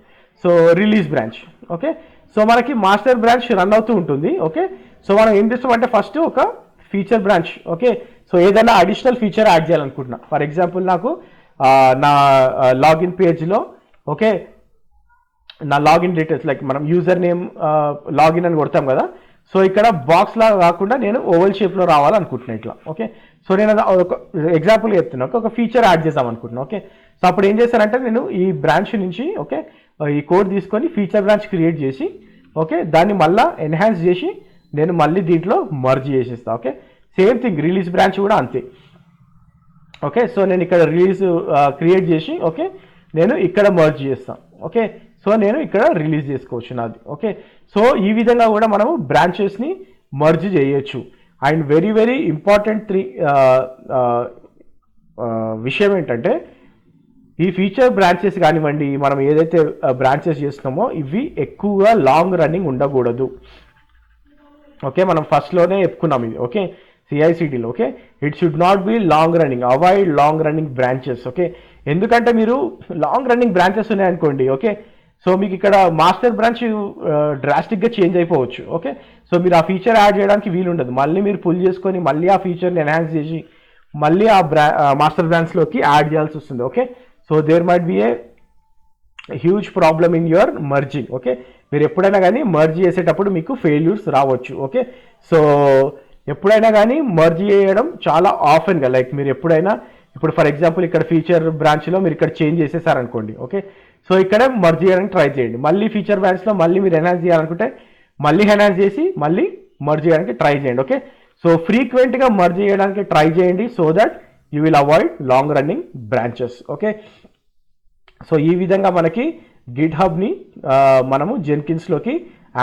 so release branch. Okay so మనకి మాస్టర్ బ్రాంచ్ రన్ అవుతూ ఉంటుంది. ఓకే సో మనం ఏం చేస్తామంటే ఫస్ట్ ఒక ఫీచర్ బ్రాంచ్, ఓకే సో ఏదైనా అడిషనల్ ఫీచర్ యాడ్ చేయాలనుకుంటున్నా, ఫర్ ఎగ్జాంపుల్ నాకు నా లాగిన్ పేజ్లో ఓకే నా లాగిన్ డీటెయిల్స్ లైక్ మనం యూజర్ నేమ్ లాగిన్ అని కొడతాం కదా, సో ఇక్కడ బాక్స్ లాగా కాకుండా నేను ఓవల్ షేప్లో రావాలనుకుంటున్నాను ఇట్లా. ఓకే సో నేను ఒక ఎగ్జాంపుల్ చెప్తున్నా, ఒక ఫీచర్ యాడ్ చేద్దాం అనుకుంటున్నాను. ఓకే, సో అప్పుడు ఏం చేశానంటే నేను ఈ బ్రాంచ్ నుంచి ఓకే ఈ కోడ్ తీసుకొని ఫీచర్ బ్రాంచ్ క్రియేట్ చేసి ఓకే దాన్ని మళ్ళీ ఎన్హాన్స్ చేసి నేను మళ్ళీ దీంట్లో మర్జ్ చేసేస్తాను. Okay, same thing release branch కూడా అంతే. ఓకే, సో నేను ఇక్కడ రిలీజ్ క్రియేట్ చేసి ఓకే నేను ఇక్కడ మర్జ్ చేస్తాను. ఓకే, సో నేను ఇక్కడ రిలీజ్ చేసుకోవచ్చు నాది. ఓకే, సో ఈ విధంగా కూడా మనము బ్రాంచెస్ని మర్జ్ చేయొచ్చు. అండ్ వెరీ వెరీ ఇంపార్టెంట్ విషయం ఏంటంటే ఈ ఫీచర్ బ్రాంచెస్ కానివ్వండి, మనం ఏదైతే బ్రాంచెస్ చేస్తున్నామో ఇవి ఎక్కువగా లాంగ్ రన్నింగ్ ఉండకూడదు. ఓకే, మనం ఫస్ట్లోనే చెప్పుకున్నాం ఇది. ఓకే, సిఐసిడిలో okay it should not be long running, avoid long running branches. Okay, ఎందుకంటే మీరు లాంగ్ రన్నింగ్ బ్రాంచెస్ ఉన్నాయనుకోండి ఓకే సో మీకు ఇక్కడ మాస్టర్ బ్రాంచ్ డ్రాస్టిక్గా చేంజ్ అయిపోవచ్చు. ఓకే, సో మీరు ఆ ఫీచర్ యాడ్ చేయడానికి వీలు ఉండదు, మళ్ళీ మీరు పుల్ చేసుకొని మళ్ళీ ఆ ఫీచర్ని ఎన్హాన్స్ చేసి మళ్ళీ ఆ మాస్టర్ బ్రాంచ్లోకి యాడ్ చేయాల్సి వస్తుంది. Okay, so there might be a huge problem in your merging. Okay, మీరు ఎప్పుడైనా కానీ మర్జ్ చేసేటప్పుడు మీకు ఫెయిల్యూర్స్ రావచ్చు. ఓకే, సో ఎప్పుడైనా కానీ మర్జ్ చేయడం చాలా ఆఫెన్గా, లైక్ మీరు ఎప్పుడైనా ఇప్పుడు ఫర్ ఎగ్జాంపుల్ ఇక్కడ ఫీచర్ బ్రాంచ్లో మీరు ఇక్కడ చేంజ్ చేసేసారనుకోండి. ఓకే, సో ఇక్కడ మర్జ్ చేయడానికి ట్రై చేయండి, మళ్ళీ ఫీచర్ బ్రాంచ్లో మళ్ళీ మీరు ఎన్హాన్స్ చేయాలనుకుంటే మళ్ళీ ఎన్హాన్స్ చేసి మళ్ళీ మర్జ్ చేయడానికి ట్రై చేయండి. ఓకే, సో ఫ్రీక్వెంట్గా మర్జ్ చేయడానికి ట్రై చేయండి so that you will avoid long running branches. Okay, so ఈ విధంగా మనకి గిట్ హబ్ని మనము జెన్కిన్స్లోకి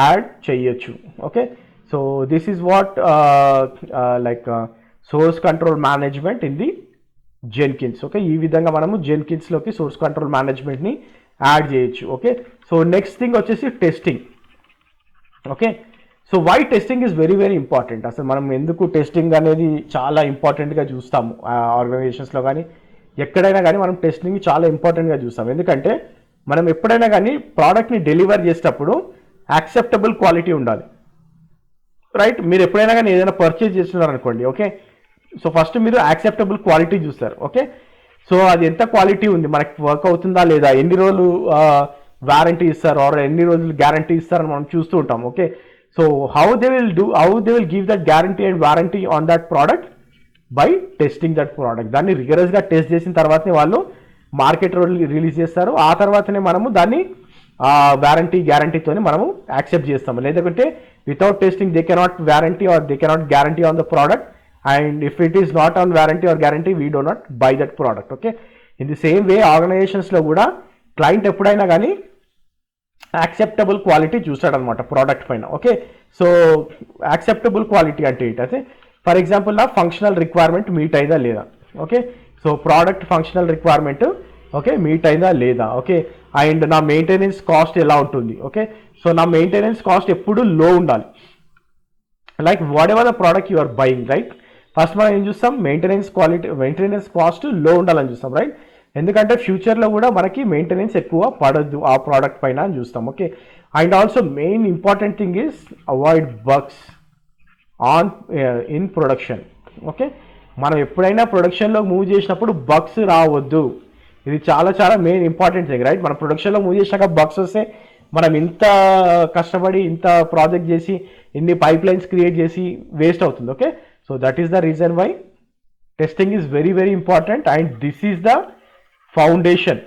యాడ్ చేయొచ్చు. Okay, so this is what like source control management in the Jenkins. Okay, ఈ విధంగా మనము జెన్కిన్స్లోకి సోర్స్ కంట్రోల్ మేనేజ్మెంట్ని యాడ్ చేయొచ్చు. ఓకే, సో నెక్స్ట్ థింగ్ వచ్చేసి testing. Okay, so why testing is very very important. అసలు మనం ఎందుకు టెస్టింగ్ అనేది చాలా ఇంపార్టెంట్గా చూస్తాము ఆర్గనైజేషన్స్లో కానీ ఎక్కడైనా కానీ మనం టెస్టింగ్ చాలా ఇంపార్టెంట్గా చూస్తాం. ఎందుకంటే మనం ఎప్పుడైనా కానీ ప్రోడక్ట్ని డెలివర్ చేసేటప్పుడు యాక్సెప్టబుల్ క్వాలిటీ ఉండాలి. రైట్, మీరు ఎప్పుడైనా కానీ ఏదైనా పర్చేజ్ చేస్తున్నారనుకోండి. ఓకే, సో ఫస్ట్ మీరు యాక్సెప్టబుల్ క్వాలిటీ చూస్తారు. ఓకే, సో అది ఎంత క్వాలిటీ ఉంది, మనకి వర్క్ అవుతుందా లేదా, ఎన్ని రోజులు వారంటీ ఇస్తారు ఆర్ ఎన్ని రోజులు గ్యారంటీ ఇస్తారని మనం చూస్తూ ఉంటాం. Okay, so how they will give that guarantee and warranty on that product by testing that product. దాన్ని రిగరస్గా టెస్ట్ చేసిన తర్వాతనే వాళ్ళు మార్కెట్ రిలీజ్ చేస్తారు. ఆ తర్వాతనే మనము దాన్ని వారంటీ గ్యారంటీతోని మనము యాక్సెప్ట్ చేస్తాము. లేదంటే without testing they cannot warranty or they cannot guarantee on the product, and if it is not on warranty or guarantee we do not buy that product. Okay, in the same way ఆర్గనైజేషన్స్లో కూడా client ఎప్పుడైనా కానీ acceptable quality చూస్తాడనమాట product పైన. Okay, so acceptable quality అంటే ఏంటంటే for example నా functional requirement meet అయిందా లేదా. Okay, so product functional requirement okay meet అయిందా లేదా. ఓకే, అండ్ నా మెయింటెనెన్స్ కాస్ట్ ఎలా ఉంటుంది. ఓకే, సో నా మెయింటెనెన్స్ కాస్ట్ ఎప్పుడు లో ఉండాలి, like whatever the product you are buying. Right, first మనం ఏం చూస్తాం, మెయింటెనెన్స్ కాస్ట్ లో ఉండాలని చూస్తాం. రైట్, ఎందుకంటే ఫ్యూచర్లో కూడా మనకి మెయింటెనెన్స్ ఎక్కువ పడద్దు ఆ ప్రోడక్ట్ పైన అని చూస్తాం. Okay, and also main important thing is avoid bugs on in production. Okay, మనం ఎప్పుడైనా ప్రొడక్షన్లో మూవ్ చేసినప్పుడు బగ్స్ రావద్దు, ఇది చాలా చాలా మెయిన్ ఇంపార్టెంట్ థింగ్. రైట్, మన ప్రొడక్షన్లో మూవ్ చేసినాక బగ్స్ వస్తే మనం ఇంత కష్టపడి ఇంత ప్రాజెక్ట్ చేసి ఇన్ని పైప్ లైన్స్ క్రియేట్ చేసి వేస్ట్ అవుతుంది. Okay, so that is the reason why testing is very very important and this is the foundation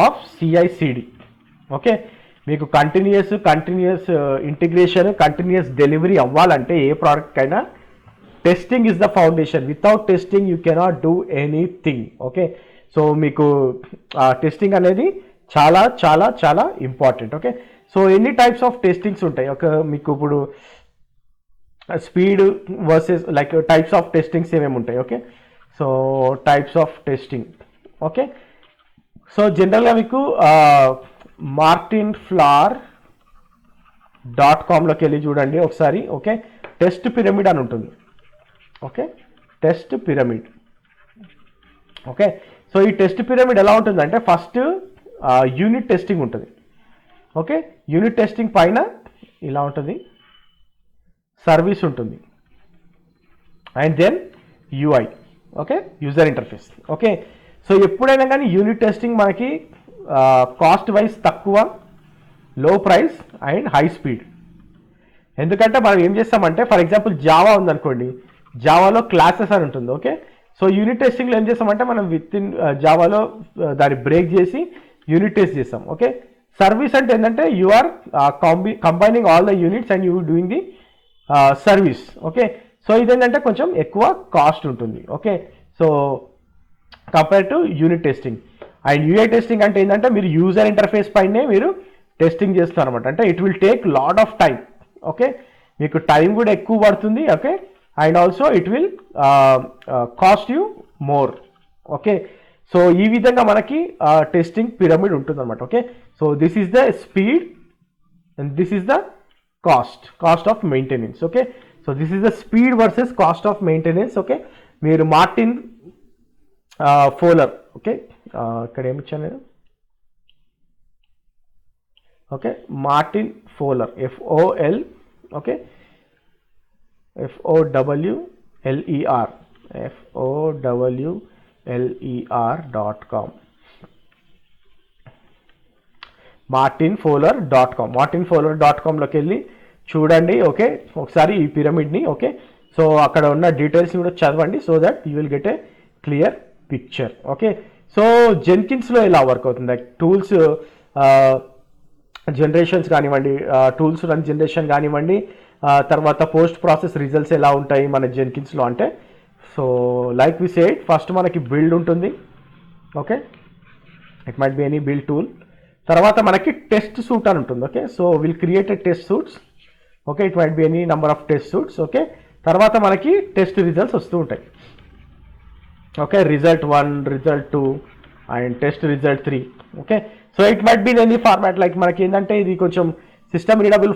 of CICD. Okay, మీకు కంటిన్యూస్ ఇంటిగ్రేషన్ కంటిన్యూస్ డెలివరీ అవ్వాలంటే ఏ ప్రోడక్ట్ అయినా testing is the foundation. Without testing you cannot do anything. Okay, so మీకు testing అనేది చాలా చాలా చాలా important. Okay, so ఎన్ని టైప్స్ ఆఫ్ టెస్టింగ్స్ ఉంటాయి. ఒక మీకు ఇప్పుడు speed versus like types of testings ఏమేమి ఉంటాయి. Okay, so types of testing. Okay, so జనరల్గా మీకు martinflower.comలోకి వెళ్ళి చూడండి ఒకసారి. ఓకే, టెస్ట్ పిరమిడ్ అని ఉంటుంది. Okay, test pyramid. Okay, so ఈ టెస్ట్ పిరమిడ్ ఎలా ఉంటుందంటే ఫస్ట్ యూనిట్ టెస్టింగ్ ఉంటుంది. ఓకే, యూనిట్ టెస్టింగ్ పైన ఇలా ఉంటుంది, సర్వీస్ ఉంటుంది, and then UI. Okay, user interface. Okay, so ఎప్పుడైనా కానీ యూనిట్ టెస్టింగ్ మనకి కాస్ట్ వైజ్ తక్కువ, low price and high speed. ఎందుకంటే మనం ఏం చేస్తామంటే ఫర్ ఎగ్జాంపుల్ జావా ఉందనుకోండి, జావాలో క్లాసెస్ అని ఉంటుంది. ఓకే, సో యూనిట్ టెస్టింగ్లో ఏం చేస్తామంటే మనం విత్ ఇన్ జావాలో దాన్ని బ్రేక్ చేసి యూనిట్ టెస్ట్ చేస్తాం. ఓకే, సర్వీస్ అంటే ఏంటంటే you are combining all the units and you doing the service. Okay, so ఇదేంటంటే కొంచెం ఎక్కువ కాస్ట్ ఉంటుంది. Okay, so compare to unit testing. And UI testing అంటే ఏంటంటే మీరు యూజర్ ఇంటర్ఫేస్ పైనే మీరు టెస్టింగ్ చేస్తారు అనమాట. అంటే it will take lot of time. Okay, మీకు టైం కూడా ఎక్కువ పడుతుంది. Okay, and also it will cost you more. Okay, so ఈ విధంగా మనకి టెస్టింగ్ పిరమిడ్ ఉంటుంది అనమాట. Okay, so this is the speed and this is the cost of maintenance. Okay, so this is the speed versus cost of maintenance. Okay, మీరు Martin Fowler, okay ఇక్కడ ఏమి ఇచ్చాను నేను, okay Martin Fowler FOL, okay FOWLER FOWLER.com martinfowler.com martinfowler.comలోకి వెళ్ళి చూడండి. Okay, ఒకసారి ఈ పిరమిడ్ని. Okay, so అక్కడ ఉన్న డీటెయిల్స్ కూడా చదవండి so that you will get a clear picture. Okay, so జెన్కిన్స్లో ఎలా వర్క్ అవుతుంది, లైక్ టూల్స్ జనరేషన్స్ కానివ్వండి, టూల్స్ రన్ జనరేషన్ కానివ్వండి, తర్వాత పోస్ట్ ప్రాసెస్ రిజల్ట్స్ ఎలా ఉంటాయి మన జెన్కిన్స్లో అంటే, so like we said first మనకి బిల్డ్ ఉంటుంది. Okay, it might be any build tool. తర్వాత మనకి టెస్ట్ సూట్ అని ఉంటుంది. Okay, so will create a test suites. Okay, it might be any number of test suites. Okay, తర్వాత మనకి test results వస్తూ ఉంటాయి. Okay, result 1, result 2 and test result 3. Okay, so it might be any format. Like మనకి ఏంటంటే ఇది కొంచెం system readable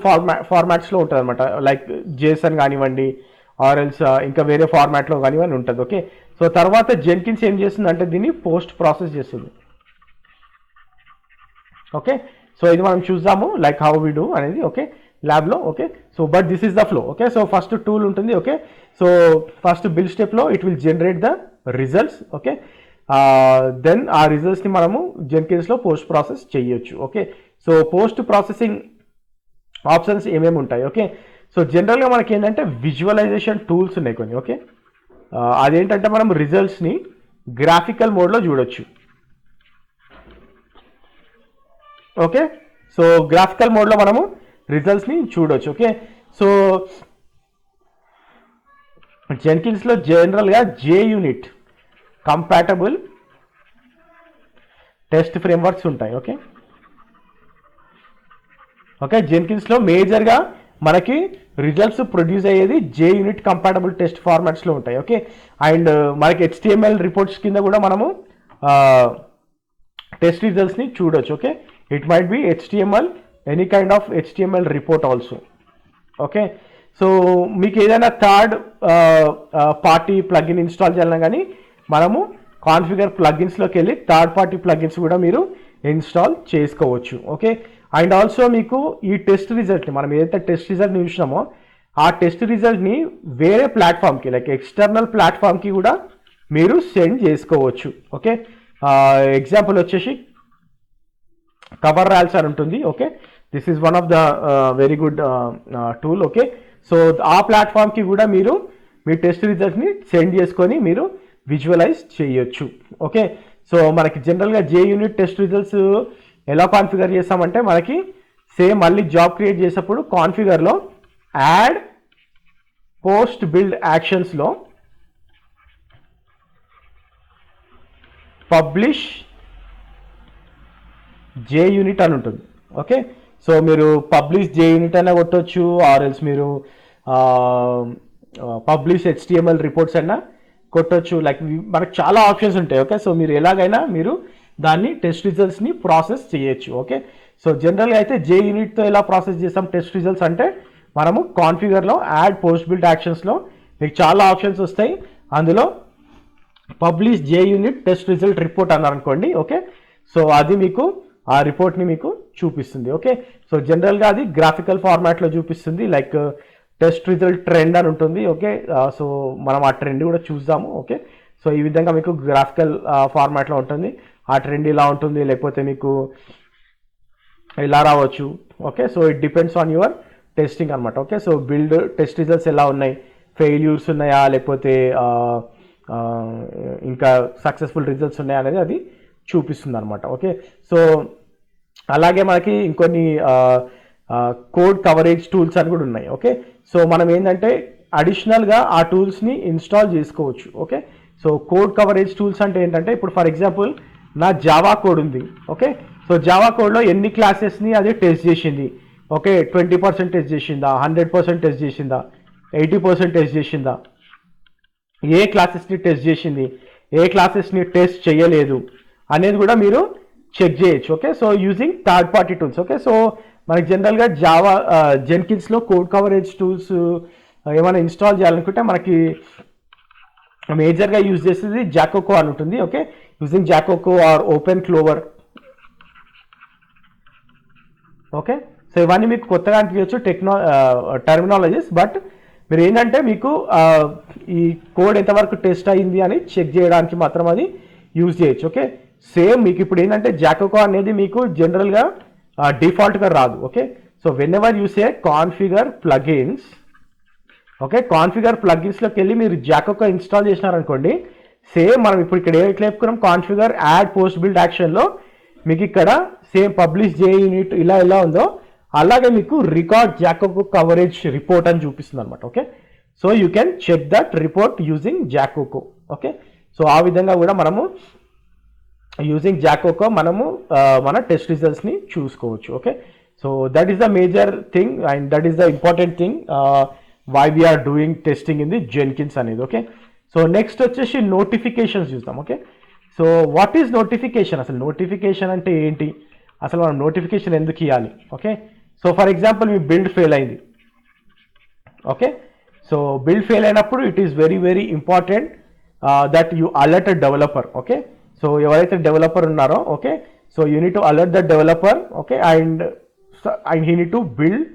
ఫార్మాట్స్లో ఉంటుంది అనమాట. లైక్ JSON కానివ్వండి ఆర్ఎల్స్ ఇంకా వేరే ఫార్మాట్లో కానివ్వండి ఉంటుంది. ఓకే, సో తర్వాత జెన్కిన్స్ ఏం చేస్తుంది అంటే దీన్ని పోస్ట్ ప్రాసెస్ చేస్తుంది. ఓకే, సో ఇది మనం చూద్దాము లైక్ హౌ వి డూ అనేది. ఓకే, ల్యాబ్లో. Okay, so but this is the flow. Okay, so first tool ఉంటుంది. ఓకే, సో ఫస్ట్ బిల్డ్ స్టెప్లో it will generate the results. Okay, then ఆ రిజల్ట్స్ని మనము జెన్కిన్స్లో పోస్ట్ ప్రాసెస్ చేయొచ్చు. Okay, so post processing options ఏమేమి ఉంటాయి. ఓకే, సో జనరల్గా మనకి ఏంటంటే విజువలైజేషన్ టూల్స్ ఉన్నాయి కొన్ని. ఓకే, అదేంటంటే మనం రిజల్ట్స్ని గ్రాఫికల్ మోడ్లో చూడొచ్చు. ఓకే, సో గ్రాఫికల్ మోడ్లో మనము రిజల్ట్స్ని చూడొచ్చు. ఓకే, సో జెన్కిన్స్లో జనరల్గా JUnit కంపాటబుల్ టెస్ట్ ఫ్రేమ్వర్క్స్ ఉంటాయి. ఓకే, ఓకే జెన్కిన్స్లో మేజర్గా మనకి రిజల్ట్స్ ప్రొడ్యూస్ అయ్యేది JUnit కంపాటబుల్ టెస్ట్ ఫార్మాట్స్లో ఉంటాయి. ఓకే, అండ్ మనకి HTML రిపోర్ట్స్ కింద కూడా మనము టెస్ట్ రిజల్ట్స్ని చూడొచ్చు. Okay, it might B HTML, any kind of HTML report also. Okay, so మీకు ఏదైనా థర్డ్ పార్టీ ప్లగిన్ ఇన్స్టాల్ చేయాలన్నా కానీ మనము కాన్ఫిగర్ ప్లగిన్స్లోకి వెళ్ళి థర్డ్ పార్టీ ప్లగిన్స్ కూడా మీరు ఇన్స్టాల్ చేసుకోవచ్చు. ఓకే, అండ్ ఆల్సో మీకు ఈ టెస్ట్ రిజల్ట్ని మనం ఏదైతే టెస్ట్ రిజల్ట్ని చూసినామో ఆ టెస్ట్ రిజల్ట్ని వేరే ప్లాట్ఫామ్కి లైక్ ఎక్స్టర్నల్ ప్లాట్ఫామ్కి కూడా మీరు సెండ్ చేసుకోవచ్చు. ఓకే, ఎగ్జాంపుల్ వచ్చేసి కవర్ ర్యాల్స్ అని ఉంటుంది. Okay, this is one of the very good tool. Okay, so ఆ ప్లాట్ఫామ్కి కూడా మీరు మీ టెస్ట్ రిజల్ట్ని సెండ్ చేసుకొని మీరు విజువలైజ్ చేయొచ్చు. ఓకే, సో మనకి జనరల్గా JUnit టెస్ట్ రిజల్ట్స్ ఎలా కాన్ఫిగర్ చేస్తామంటే మనకి సేమ్ మళ్ళీ జాబ్ క్రియేట్ చేసేటప్పుడు కాన్ఫిగర్లో యాడ్ పోస్ట్ బిల్డ్ యాక్షన్స్లో పబ్లిష్ JUnit అని ఉంటుంది. ఓకే, సో మీరు పబ్లిష్ JUnit అయినా కొట్టవచ్చు ఆర్ఎల్స్ మీరు పబ్లిష్ HTML రిపోర్ట్స్ అయినా కొట్టవచ్చు. లైక్ మనకు చాలా ఆప్షన్స్ ఉంటాయి. ఓకే, సో మీరు ఎలాగైనా మీరు దాన్ని టెస్ట్ రిజల్ట్స్ని ప్రాసెస్ చేయొచ్చు. ఓకే, సో జనరల్గా అయితే JUnitతో ఎలా ప్రాసెస్ చేస్తాం టెస్ట్ రిజల్ట్స్ అంటే మనము కాన్ఫిగర్లో యాడ్ పోస్ట్ బిల్డ్ యాక్షన్స్లో మీకు చాలా ఆప్షన్స్ వస్తాయి. అందులో publish JUnit test result report అన్నారనుకోండి. ఓకే, సో అది మీకు ఆ రిపోర్ట్ని మీకు చూపిస్తుంది. ఓకే, సో జనరల్గా అది గ్రాఫికల్ ఫార్మాట్లో చూపిస్తుంది. లైక్ టెస్ట్ రిజల్ట్ ట్రెండ్ అని ఉంటుంది. ఓకే, సో మనం ఆ ట్రెండ్ కూడా చూద్దాము. ఓకే, సో ఈ విధంగా మీకు గ్రాఫికల్ ఫార్మాట్లో ఉంటుంది. ఆ ట్రెండ్ ఇలా ఉంటుంది, లేకపోతే మీకు ఇలా రావచ్చు. Okay, so it depends on your testing అనమాట. Okay, so build test results ఎలా ఉన్నాయి, ఫెయిల్యూర్స్ ఉన్నాయా లేకపోతే ఇంకా సక్సెస్ఫుల్ రిజల్ట్స్ ఉన్నాయా అనేది అది చూపిస్తుంది అనమాట. ఓకే, సో అలాగే మనకి ఇంకొన్ని కోడ్ కవరేజ్ టూల్స్ అని కూడా ఉన్నాయి. ఓకే, సో మనం ఏంటంటే అడిషనల్గా ఆ టూల్స్ని ఇన్స్టాల్ చేసుకోవచ్చు. Okay, so code coverage tools అంటే ఏంటంటే ఇప్పుడు ఫర్ ఎగ్జాంపుల్ నా జావా కోడ్ ఉంది. ఓకే, సో జావా కోడ్లో ఎన్ని క్లాసెస్ని అది టెస్ట్ చేసింది, ఓకే 20% టెస్ట్ చేసిందా, 100% టెస్ట్ చేసిందా, 80% టెస్ట్ చేసిందా, ఏ క్లాసెస్ని టెస్ట్ చేసింది, ఏ క్లాసెస్ని టెస్ట్ చేయలేదు అనేది కూడా మీరు చెక్ చేయొచ్చు. Okay, so using third party tools. Okay, so మనకి జనరల్గా జావా జెన్కిన్స్లో కోడ్ కవరేజ్ టూల్స్ ఏమైనా ఇన్స్టాల్ చేయాలనుకుంటే మనకి మేజర్గా యూజ్ చేసేది జాకోకో అని ఉంటుంది. Okay, using JaCoCo or open Clover. Okay, so ఇవన్నీ మీకు కొత్తగా అనిపించవచ్చు టర్మినాలజీస్, బట్ మీరు ఏంటంటే మీకు ఈ కోడ్ ఎంతవరకు టెస్ట్ అయింది అని చెక్ చేయడానికి మాత్రం అది యూజ్ చేయొచ్చు. ఓకే, సేమ్ మీకు ఇప్పుడు ఏంటంటే జాకోకో అనేది మీకు జనరల్గా డిఫాల్ట్గా రాదు. Okay, so whenever you say configure plugins, okay configure ప్లగిన్స్లోకి వెళ్ళి మీరు జాకోకో ఇన్స్టాల్ చేసినారనుకోండి, సేమ్ మనం ఇప్పుడు ఇక్కడ ఎట్లా చెప్పుకున్నాం కాన్ఫిగర్ యాడ్ పోస్ట్ బిల్డ్ యాక్షన్లో మీకు ఇక్కడ సేమ్ పబ్లిష్ జే యూనిట్ ఇలా ఉందో అలాగే మీకు రికార్డ్ జాకోకో కవరేజ్ రిపోర్ట్ అని చూపిస్తుంది అనమాట. Okay, so you can check that report using JaCoCo. Okay, so ఆ విధంగా కూడా మనము యూజింగ్ జాకోకో మనము మన టెస్ట్ రిజల్ట్స్ని చూసుకోవచ్చు. Okay, so that is the major thing and that is the important thing why we're doing testing in the Jenkins అనేది. Okay, so next వచ్చేసి నోటిఫికేషన్స్ చూస్తాం. Okay, so what is notification, అసలు notification అంటే ఏంటి, అసలు మనం నోటిఫికేషన్ ఎందుకు ఇవ్వాలి. ఓకే, సో ఫర్ ఎగ్జాంపుల్ మీ బిల్డ్ ఫెయిల్ అయింది. ఓకే, సో బిల్డ్ ఫెయిల్ అయినప్పుడు it is very very important that you alert a developer. Okay, so ఎవరైతే డెవలపర్ ఉన్నారో okay, so you need to alert the developer. Okay, and he need to build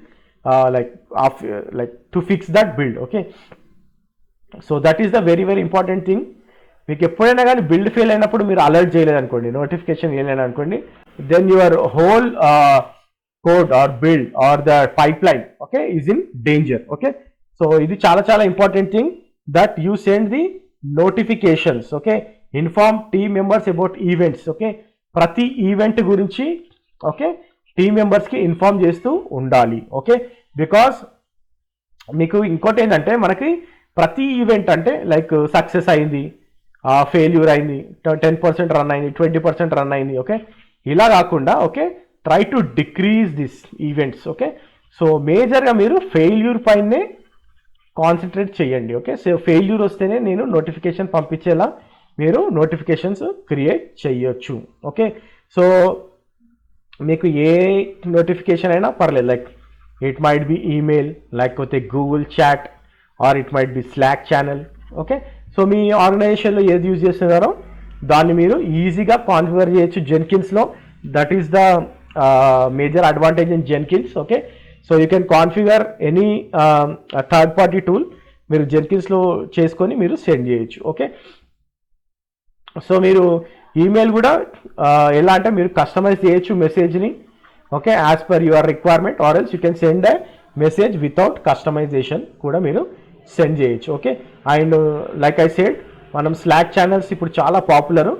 like to fix that build. Okay, so that is the very very important thing. మీకు ఎప్పుడైనా కానీ build fail అయినప్పుడు మీరు alert చేయలేదు అనుకోండి, notification చేయలేదు అనుకోండి, then your whole code or build or the pipeline okay is in danger. Okay, so ఇది చాలా చాలా important thing that you send the notifications. Okay, inform team members about events. Okay, ప్రతి event గురించి okay team మెంబర్స్కి inform చేస్తూ ఉండాలి. Okay, because మీకు ఇంకోటి ఏంటంటే మనకి ప్రతి ఈవెంట్ అంటే లైక్ సక్సెస్ అయింది, ఫెయిల్యూర్ అయింది, 10% రన్ అయింది, 20% రన్ అయింది. ఓకే, ఇలా కాకుండా okay try to decrease this events. Okay, so మేజర్గా మీరు ఫెయిల్యూర్ పైనే కాన్సన్ట్రేట్ చేయండి. ఓకే, సో ఫెయిల్యూర్ వస్తేనే నేను నోటిఫికేషన్ పంపించేలా మీరు నోటిఫికేషన్స్ క్రియేట్ చేయొచ్చు. ఓకే, సో మీకు ఏ నోటిఫికేషన్ అయినా పర్లేదు, like it might be email, లేకపోతే Google chat or it might be Slack channel. Okay, so మీ ఆర్గనైజేషన్లో ఏది యూజ్ చేస్తున్నారో దాన్ని మీరు ఈజీగా కాన్ఫిగర్ చేయొచ్చు జెన్కిన్స్లో. That is the major advantage in Jenkins. Okay, so you can configure any third party tool మీరు జెన్కిన్స్లో చేసుకొని మీరు సెండ్ చేయొచ్చు. ఓకే, సో మీరు ఈమెయిల్ కూడా ఎలా అంటే మీరు కస్టమైజ్ చేయొచ్చు మెసేజ్ని. Okay, as per your requirement or else you can send a message without customisation కూడా మీరు సెండ్ చేయొచ్చు. Okay, and like I said మనం స్లాక్ ఛానల్స్ ఇప్పుడు చాలా popular.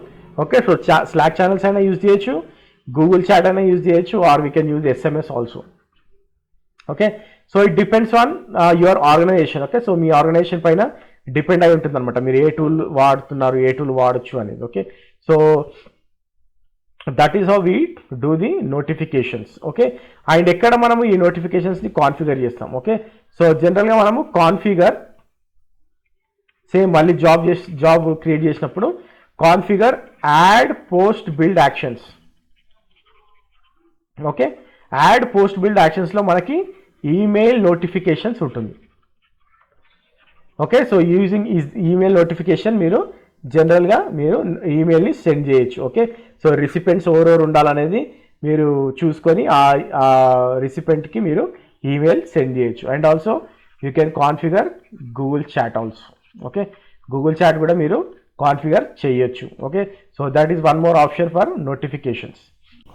Okay, so Slack channels అయినా యూజ్ చేయొచ్చు, గూగుల్ చాట్ అయినా యూజ్ చేయొచ్చు, or we can use SMS also. Okay, so it depends on your organisation. Okay, so మీ organisation పైన depend అయి ఉంటుంది అనమాట, మీరు ఏ టూల్ వాడుతున్నారు, ఏ టూల్ వాడచ్చు అనేది. Okay, so that is how we do the notifications. Okay, and ఎక్కడ మనము ఈ నోటిఫికేషన్స్ని కాన్ఫిగర్ చేస్తాం. ఓకే, సో జనరల్గా మనము కాన్ఫిగర్ సేమ్ మళ్ళీ జాబ్ క్రియేట్ చేసినప్పుడు configure add post build actions. Okay, add post build యాక్షన్స్లో మనకి ఈమెయిల్ నోటిఫికేషన్స్ ఉంటుంది. Okay, so using email notification మీరు జనరల్గా మీరు ఈమెయిల్ని సెండ్ చేయొచ్చు. ఓకే, సో రిసిపెంట్స్ ఎవరెవరు ఉండాలనేది మీరు చూసుకొని ఆ రిసిపెంట్కి మీరు ఈమెయిల్ సెండ్ చేయొచ్చు. And also you can configure Google chat also. Okay, Google chat కూడా మీరు కాన్ఫిగర్ చేయొచ్చు. Okay, so that is one more option for notifications.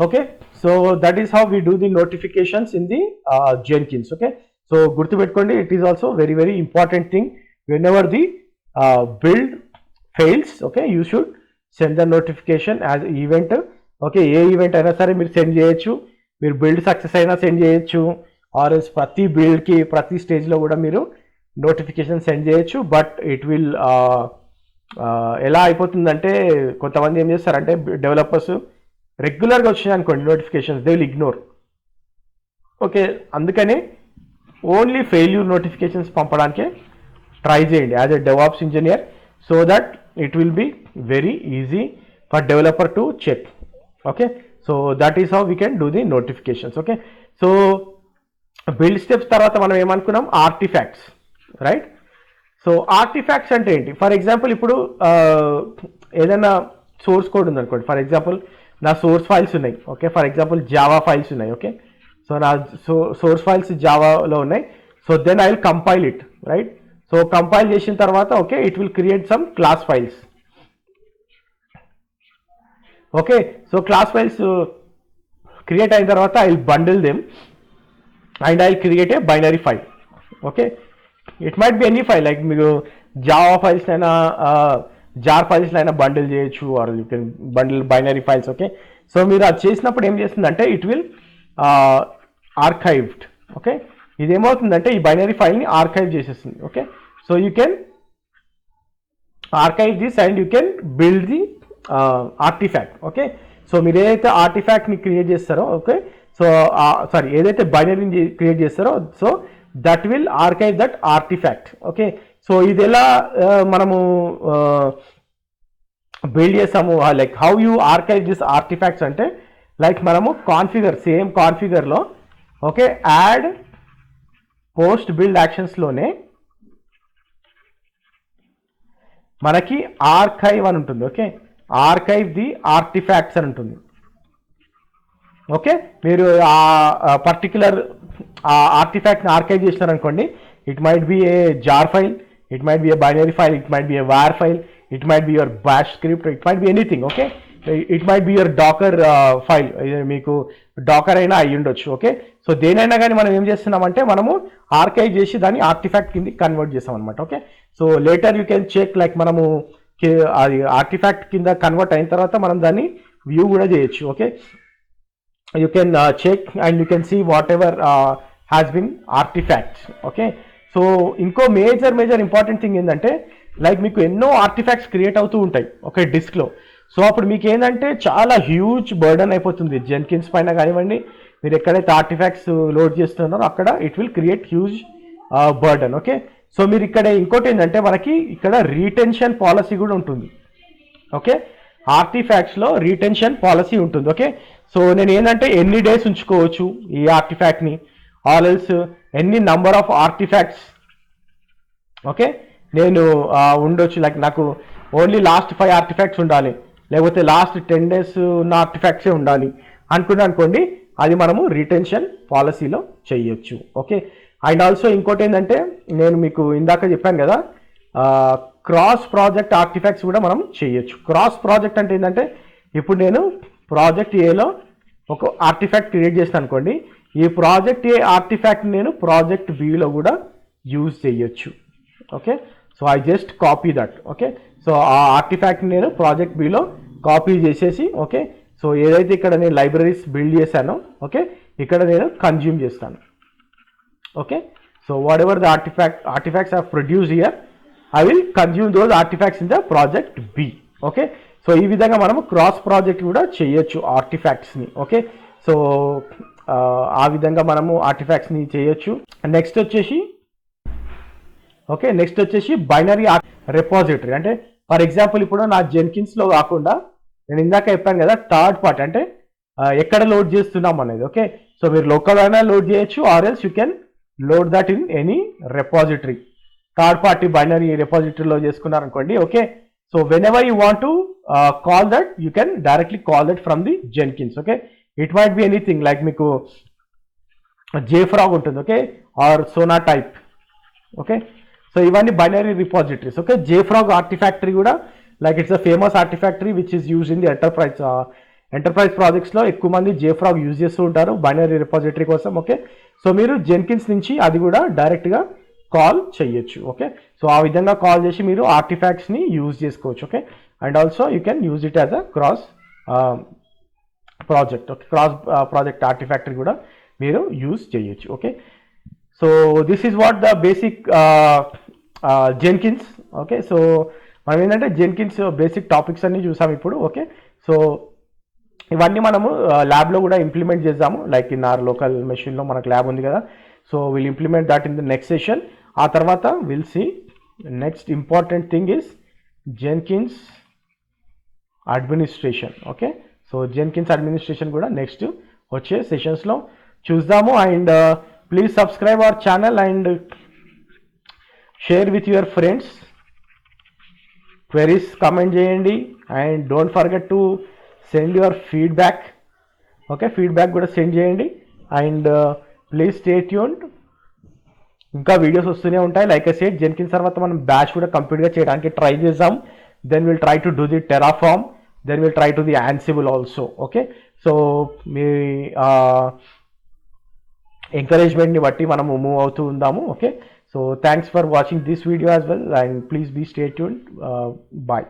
Okay, so that is how we do the notifications in the Jenkins. Okay, so గుర్తుపెట్టుకోండి, it is also very very important thing whenever the build fails, okay, you should send the notification as event. Okay, ఏ event అయినా సరే మీరు send చేయొచ్చు, మీరు build success అయినా send చేయొచ్చు, or else ప్రతి బిల్డ్కి ప్రతి స్టేజ్లో కూడా మీరు నోటిఫికేషన్ సెండ్ చేయొచ్చు. బట్ ఇట్ విల్ ఎలా అయిపోతుందంటే కొంతమంది ఏం చేస్తారంటే డెవలపర్స్ రెగ్యులర్గా వచ్చినాయి అనుకోండి notifications, they will ignore. Okay, అందుకని ఓన్లీ ఫెయిల్యూర్ నోటిఫికేషన్స్ పంపడానికే ట్రై చేయండి as a DevOps engineer, so that it will be very easy for developer to check. Okay, so that is how we can do the notifications. Okay, so build steps తర్వాత మనం ఏమనుకున్నాం, artefacts, right? So artifacts అంటే ఏంటి? For example ఇప్పుడు ఏదైనా source code ఉందనుకోండి, for example నా source files ఉన్నాయి, okay, for example Java files ఉన్నాయి, ఓకే, సో నా సోర్స్ ఫైల్స్ జావాలో ఉన్నాయి. So then I will compile it, right? So compile చేసిన తర్వాత okay, it will create some class files. Okay, so class files create అయిన తర్వాత I will bundle them and I will create a binary file. Okay, it might be any file, like మీరు Java files అయినా jar files అయినా bundle చేయొచ్చు, or you can bundle binary files. Okay, so మీరు అది చేసినప్పుడు ఏం చేస్తుందంటే it will archived. Okay, ఇదేమవుతుందంటే ఈ బైనరీ ఫైల్ని ఆర్కైవ్ చేసేస్తుంది. Okay, so you can archive this and you can build the artifact. Okay, so మీరు ఏదైతే ఆర్టిఫాక్ట్ని క్రియేట్ చేస్తారో, ఓకే, సో సారీ ఏదైతే బైనరీని క్రియేట్ చేస్తారో, so that will archive that artifact. Okay, so ఇది ఎలా మనము బిల్డ్ చేస్తాము, like how you archive this artifacts అంటే లైక్ మనము కాన్ఫిగర్, సేమ్ కాన్ఫిగర్లో ఓకే, యాడ్ పోస్ట్ బిల్డ్ యాక్షన్స్లోనే మనకి ఆర్కైవ్ అని ఉంటుంది. ఓకే, ఆర్కైవ్ ది ఆర్టిఫాక్ట్స్ అని ఉంటుంది. ఓకే, మీరు ఆ పర్టికులర్ ఆర్టిఫాక్ట్ని ఆర్కైవ్ చేస్తారనుకోండి, it might be a jar file, it might be a binary file, it might be a war file, it might be your bash script, it might be anything. Okay, it might be your Docker file, మీకు Docker అయినా అయ్యి ఉండొచ్చు. Okay, so దేనైనా కానీ మనం ఏం చేస్తున్నామంటే మనము ఆర్కైవ్ చేసి దాన్ని ఆర్టిఫాక్ట్ కింద కన్వర్ట్ చేస్తాం అనమాట. Okay, so later you can check, like మనము అది ఆర్టిఫాక్ట్ కింద కన్వర్ట్ అయిన తర్వాత మనం దాన్ని వ్యూ కూడా చేయొచ్చు. Okay, you can check and you can see whatever has been artifacts. Okay, so ఇంకో మేజర్ ఇంపార్టెంట్ థింగ్ ఏంటంటే లైక్ మీకు ఎన్నో ఆర్టిఫాక్ట్స్ క్రియేట్ అవుతూ ఉంటాయి ఓకే డిస్క్లో. సో అప్పుడు మీకు ఏంటంటే చాలా హ్యూజ్ బర్డన్ అయిపోతుంది జెన్కిన్స్ పైన కానివ్వండి, మీరు ఎక్కడైతే ఆర్టిఫాక్ట్స్ లోడ్ చేస్తున్నారో అక్కడ it will create huge burden. Okay, so మీరు ఇక్కడ ఇంకోటి ఏంటంటే మనకి ఇక్కడ రీటెన్షన్ పాలసీ కూడా ఉంటుంది. ఓకే, ఆర్టిఫాక్ట్స్లో రీటెన్షన్ పాలసీ ఉంటుంది. ఓకే, సో నేను ఏంటంటే ఎన్ని డేస్ ఉంచుకోవచ్చు ఈ ఆర్టిఫాక్ట్ని, ఆల్ ఎల్స్ ఎన్ని నంబర్ ఆఫ్ ఆర్టిఫాక్ట్స్ ఓకే నేను ఉండొచ్చు, లైక్ నాకు ఓన్లీ లాస్ట్ 5 ఆర్టిఫాక్ట్స్ ఉండాలి, లేకపోతే లాస్ట్ 10 days ఉన్న ఆర్టిఫాక్ట్సే ఉండాలి అనుకోండి, అది మనము రిటెన్షన్ పాలసీలో చేయొచ్చు. ఓకే, అండ్ ఆల్సో ఇంకోటి ఏంటంటే నేను మీకు ఇందాక చెప్పాను కదా, క్రాస్ ప్రాజెక్ట్ ఆర్టిఫాక్ట్స్ కూడా మనం చేయొచ్చు. క్రాస్ ప్రాజెక్ట్ అంటే ఏంటంటే ఇప్పుడు నేను ప్రాజెక్ట్ ఏలో ఒక ఆర్టిఫాక్ట్ క్రియేట్ చేస్తాను అనుకోండి, ఈ ప్రాజెక్ట్ ఏ ఆర్టిఫాక్ట్ నేను ప్రాజెక్ట్ బిలో కూడా యూజ్ చేయొచ్చు. Okay, so I just copy that. Okay, so ఆ ఆర్టిఫాక్ట్ నేను ప్రాజెక్ట్ బిలో కాపీ చేసేసి ఓకే, సో ఏదైతే ఇక్కడ నేను లైబ్రరీస్ బిల్డ్ చేశానో ఓకే ఇక్కడ నేను కన్జ్యూమ్ చేస్తాను. Okay, so whatever the artifacts are produce here, I will consume those artifacts in the project B. Okay, so ఈ విధంగా మనము క్రాస్ ప్రాజెక్ట్ కూడా చేయొచ్చు ఆర్టిఫాక్ట్స్ని. ఓకే, సో ఆ విధంగా మనము ఆర్టిఫాక్ట్స్ని చేయొచ్చు. నెక్స్ట్ వచ్చేసి బైనరీ రిపాజిటరీ. అంటే ఫర్ ఎగ్జాంపుల్ ఇప్పుడు నా జెన్కిన్స్లో కాకుండా నేను ఇందాక చెప్పాను కదా థర్డ్ పార్టీ అంటే ఎక్కడ లోడ్ చేస్తున్నాం అనేది. ఓకే, సో మీరు లోకల్ అయినా లోడ్ చేయొచ్చు, or else you can load that in any repository. Third party binary రిపాజిటరీలో చేసుకున్నారనుకోండి. Okay, so whenever you want to call that you can directly call that from the Jenkins. Okay, it might be anything, like మీకు JFrog ఉంటుంది. Okay, or Sonatype. Okay, so ఇవన్నీ binary repositories. Okay, JFrog Artifactory కూడా like it's a famous artifactory which is use in the enterprise ప్రాజెక్ట్స్లో ఎక్కువ మంది JFrog use చేస్తూ ఉంటారు binary repository కోసం. ఓకే, సో మీరు జెన్కిన్స్ నుంచి అది కూడా డైరెక్ట్గా కాల్ చేయొచ్చు. ఓకే, సో ఆ విధంగా కాల్ చేసి మీరు ఆర్టిఫాక్ట్స్ని యూజ్ చేసుకోవచ్చు. Okay, and also you can use it as a cross project. Okay, cross project ఆర్టిఫాక్ట్ని కూడా మీరు యూజ్ చేయొచ్చు. Okay, so this is what the basic Jenkins. Okay, so మనం ఏంటంటే జెన్కిన్స్ బేసిక్ టాపిక్స్ అన్ని చూసాం ఇప్పుడు. ఓకే, సో ఇవన్నీ మనము ల్యాబ్లో కూడా ఇంప్లిమెంట్ చేద్దాము. లైక్ ఇన్ ఆర్ లోకల్ మెషిన్లో మనకు ల్యాబ్ ఉంది కదా, so will implement that in the next session. ఆ తర్వాత will see next important thing is Jenkins administration. Okay, so Jenkins administration కూడా నెక్స్ట్ వచ్చే సెషన్స్లో చూద్దాము. And please subscribe our channel and share with your friends. Queries comment చేయండి and don't forget to send your feedback. Okay, feedback కూడా send చేయండి and please stay tuned. ఇంకా videos వస్తూనే ఉంటాయి. లైక్ ఐ సెడ్, జెన్కిన్స్ తర్వాత మనం batch కూడా కంప్లీట్గా చేయడానికి ట్రై చేద్దాం. Then will try to do the Terraform, then will try to the Ansible also. Okay, so మీ ఎంకరేజ్మెంట్ని బట్టి మనము మూవ్ అవుతూ ఉందాము. Okay, so thanks for watching this video as well and please be stay tuned. Bye.